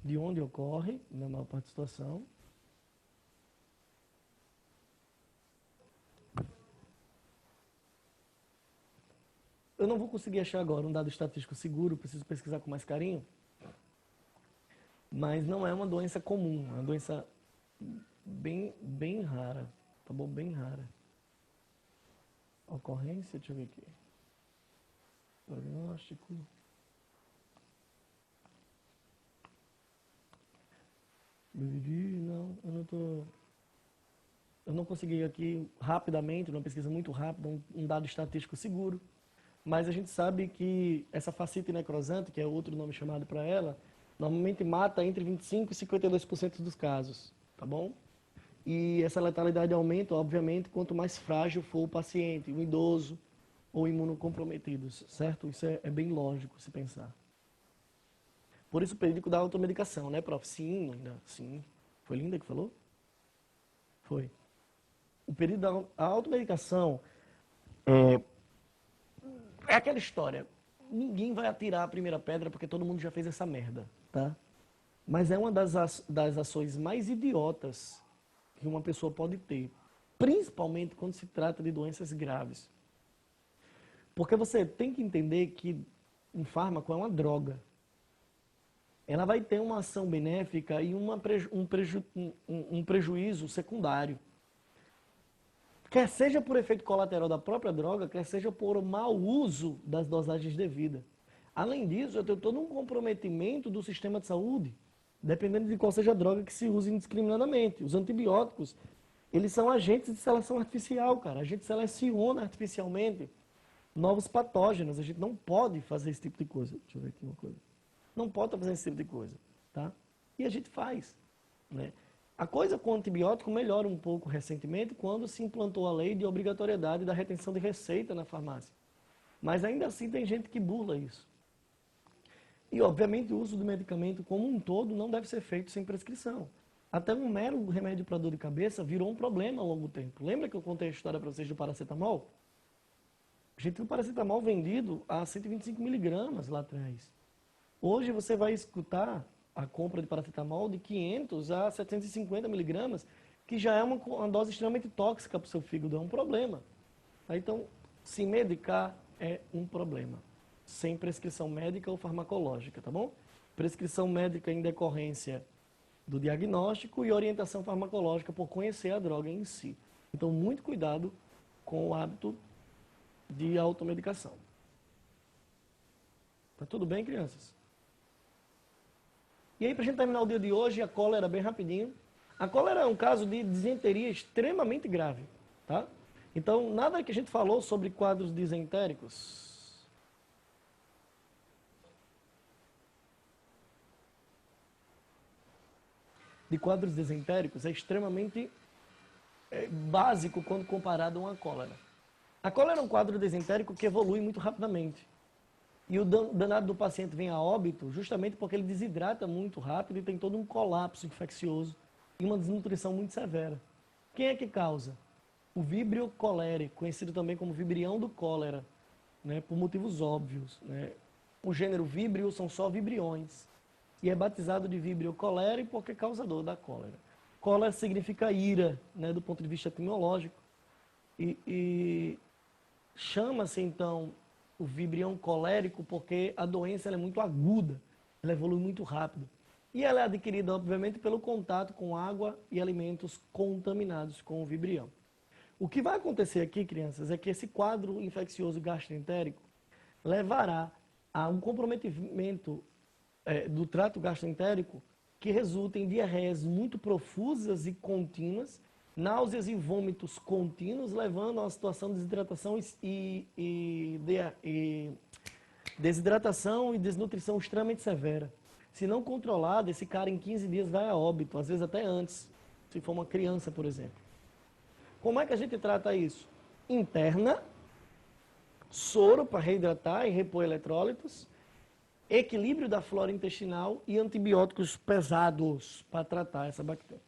S1: de onde ocorre, na maior parte da situação. Eu não vou conseguir achar agora um dado estatístico seguro, preciso pesquisar com mais carinho. Mas não é uma doença comum, é uma doença bem rara, tá bom? Bem rara. Ocorrência, deixa eu ver aqui. Prognóstico. Não, eu não tô... Eu não consegui aqui rapidamente, numa pesquisa muito rápida, um dado estatístico seguro. Mas a gente sabe que essa fascite necrosante, que é outro nome chamado para ela, normalmente mata entre 25% e 52% dos casos, tá bom? E essa letalidade aumenta, obviamente, quanto mais frágil for o paciente, o idoso ou imunocomprometidos, certo? Isso é bem lógico se pensar. Por isso o perigo da automedicação, né, prof? Sim, Linda, sim. Foi Linda que falou? Foi. O perigo da automedicação é aquela história. Ninguém vai atirar a primeira pedra porque todo mundo já fez essa merda, tá? Mas é uma das ações mais idiotas que uma pessoa pode ter, principalmente quando se trata de doenças graves. Porque você tem que entender que um fármaco é uma droga. Ela vai ter uma ação benéfica e um prejuízo secundário. Quer seja por efeito colateral da própria droga, quer seja por mau uso das dosagens devidas. Além disso, eu tenho todo um comprometimento do sistema de saúde, dependendo de qual seja a droga que se use indiscriminadamente. Os antibióticos, eles são agentes de seleção artificial, cara. A gente seleciona artificialmente novos patógenos. A gente não pode fazer esse tipo de coisa. Deixa eu ver aqui uma coisa. Não pode fazer esse tipo de coisa, tá? E a gente faz, né? A coisa com o antibiótico melhora um pouco recentemente quando se implantou a lei de obrigatoriedade da retenção de receita na farmácia. Mas ainda assim tem gente que burla isso. E, obviamente, o uso do medicamento como um todo não deve ser feito sem prescrição. Até um mero remédio para dor de cabeça virou um problema ao longo do tempo. Lembra que eu contei a história para vocês do paracetamol? A gente tem o paracetamol vendido a 125 miligramas lá atrás. Hoje você vai escutar a compra de paracetamol de 500 a 750 miligramas, que já é uma dose extremamente tóxica para o seu fígado, é um problema. Então, se medicar é um problema, sem prescrição médica ou farmacológica, tá bom? Prescrição médica em decorrência do diagnóstico e orientação farmacológica por conhecer a droga em si. Então, muito cuidado com o hábito de automedicação. Tá tudo bem, crianças? E aí, para a gente terminar o dia de hoje, a cólera bem rapidinho. A cólera é um caso de disenteria extremamente grave, tá? Então, nada que a gente falou sobre quadros disentéricos. De quadros disentéricos é extremamente básico quando comparado a uma cólera. A cólera é um quadro disentérico que evolui muito rapidamente. E o danado do paciente vem a óbito justamente porque ele desidrata muito rápido e tem todo um colapso infeccioso e uma desnutrição muito severa. Quem é que causa? O víbrio colérico, conhecido também como vibrião do cólera, né, por motivos óbvios. Né? O gênero víbrio são só vibriões. E é batizado de víbrio colérico porque é causador da cólera. Cólera significa ira, né, do ponto de vista etimológico. E chama-se, então, o vibrião colérico porque a doença ela é muito aguda, ela evolui muito rápido. E ela é adquirida, obviamente, pelo contato com água e alimentos contaminados com o vibrião. O que vai acontecer aqui, crianças, é que esse quadro infeccioso gastroentérico levará a um comprometimento do trato gastroentérico que resulta em diarreias muito profusas e contínuas, náuseas e vômitos contínuos, levando a uma situação de desidratação desidratação e desnutrição extremamente severa. Se não controlado, esse cara em 15 dias vai a óbito, às vezes até antes, se for uma criança, por exemplo. Como é que a gente trata isso? Interna, soro para reidratar e repor eletrólitos, equilíbrio da flora intestinal e antibióticos pesados para tratar essa bactéria.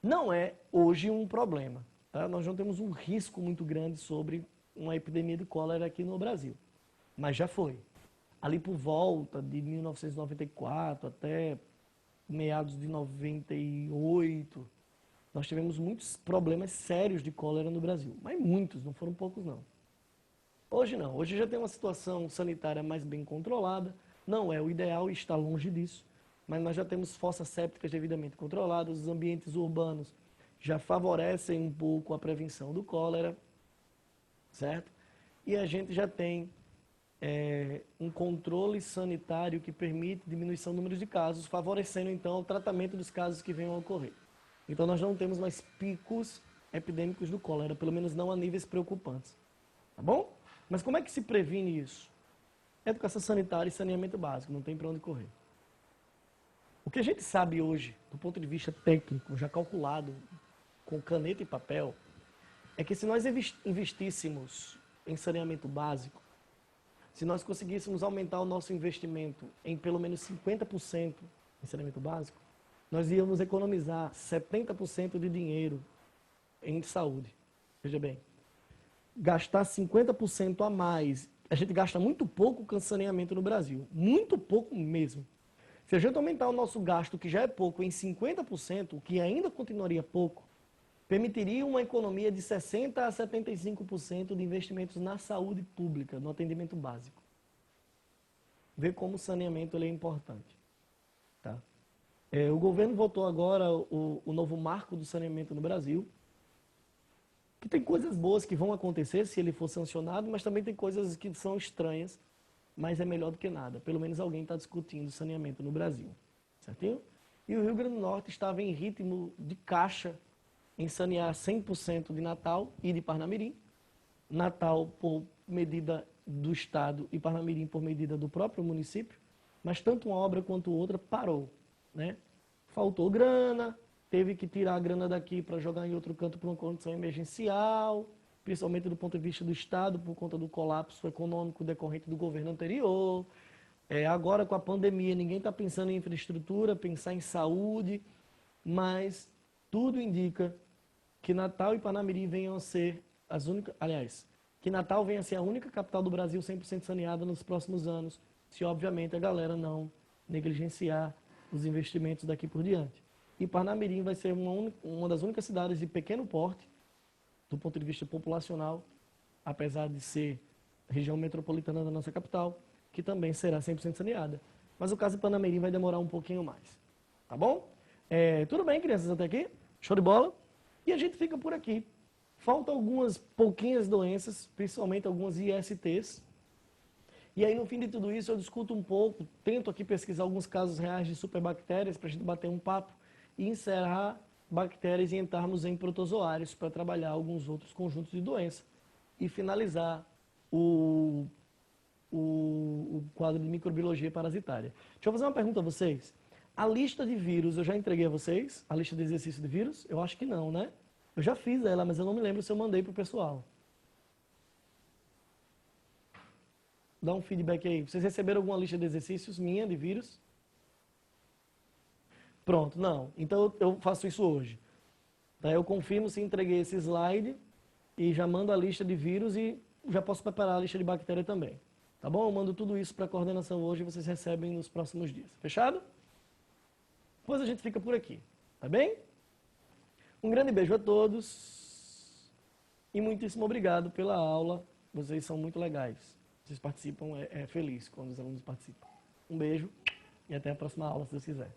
S1: Não é hoje um problema. Tá? Nós não temos um risco muito grande sobre uma epidemia de cólera aqui no Brasil. Mas já foi. Ali por volta de 1994 até meados de 98, nós tivemos muitos problemas sérios de cólera no Brasil. Mas muitos, não foram poucos não. Hoje não. Hoje já tem uma situação sanitária mais bem controlada. Não é o ideal e está longe disso. Mas nós já temos fossas sépticas devidamente controladas, os ambientes urbanos já favorecem um pouco a prevenção do cólera, certo? E a gente já tem um controle sanitário que permite diminuição do número de casos, favorecendo então o tratamento dos casos que venham a ocorrer. Então nós não temos mais picos epidêmicos do cólera, pelo menos não a níveis preocupantes. Tá bom? Mas como é que se previne isso? Educação sanitária e saneamento básico, não tem para onde correr. O que a gente sabe hoje, do ponto de vista técnico, já calculado com caneta e papel, é que se nós investíssemos em saneamento básico, se nós conseguíssemos aumentar o nosso investimento em pelo menos 50% em saneamento básico, nós íamos economizar 70% de dinheiro em saúde. Veja bem, gastar 50% a mais, a gente gasta muito pouco com saneamento no Brasil, muito pouco mesmo. Se a gente aumentar o nosso gasto, que já é pouco, em 50%, o que ainda continuaria pouco, permitiria uma economia de 60% a 75% de investimentos na saúde pública, no atendimento básico. Vê como o saneamento ele é importante. Tá? O governo votou agora o novo marco do saneamento no Brasil, que tem coisas boas que vão acontecer se ele for sancionado, mas também tem coisas que são estranhas, mas é melhor do que nada. Pelo menos alguém está discutindo saneamento no Brasil. Certinho? E o Rio Grande do Norte estava em ritmo de caixa em sanear 100% de Natal e de Parnamirim. Natal por medida do Estado e Parnamirim por medida do próprio município. Mas tanto uma obra quanto outra parou. Né? Faltou grana, teve que tirar a grana daqui para jogar em outro canto por uma condição emergencial, principalmente do ponto de vista do Estado, por conta do colapso econômico decorrente do governo anterior. Agora, com a pandemia, ninguém está pensando em infraestrutura, pensar em saúde, mas tudo indica que Natal e Parnamirim venham a ser as únicas... Aliás, que Natal venha a ser a única capital do Brasil 100% saneada nos próximos anos, se, obviamente, a galera não negligenciar os investimentos daqui por diante. E Parnamirim vai ser uma das únicas cidades de pequeno porte, do ponto de vista populacional, apesar de ser região metropolitana da nossa capital, que também será 100% saneada. Mas o caso de Parnamirim vai demorar um pouquinho mais. Tá bom? Tudo bem, crianças, até aqui? Show de bola? E a gente fica por aqui. Faltam algumas pouquinhas doenças, principalmente algumas ISTs. E aí, no fim de tudo isso, eu discuto um pouco, tento aqui pesquisar alguns casos reais de superbactérias para a gente bater um papo e encerrar bactérias e entrarmos em protozoários para trabalhar alguns outros conjuntos de doença e finalizar o quadro de microbiologia parasitária. Deixa eu fazer uma pergunta a vocês. A lista de vírus, eu já entreguei a vocês? A lista de exercício de vírus? Eu acho que não, né? Eu já fiz ela, mas eu não me lembro se eu mandei para o pessoal. Dá um feedback aí. Vocês receberam alguma lista de exercícios minha, de vírus? Pronto, não. Então eu faço isso hoje. Daí eu confirmo se entreguei esse slide e já mando a lista de vírus e já posso preparar a lista de bactéria também. Tá bom? Eu mando tudo isso para a coordenação hoje e vocês recebem nos próximos dias. Fechado? Depois a gente fica por aqui. Tá bem? Um grande beijo a todos e muitíssimo obrigado pela aula. Vocês são muito legais. Vocês participam, é feliz quando os alunos participam. Um beijo e até a próxima aula, se Deus quiser.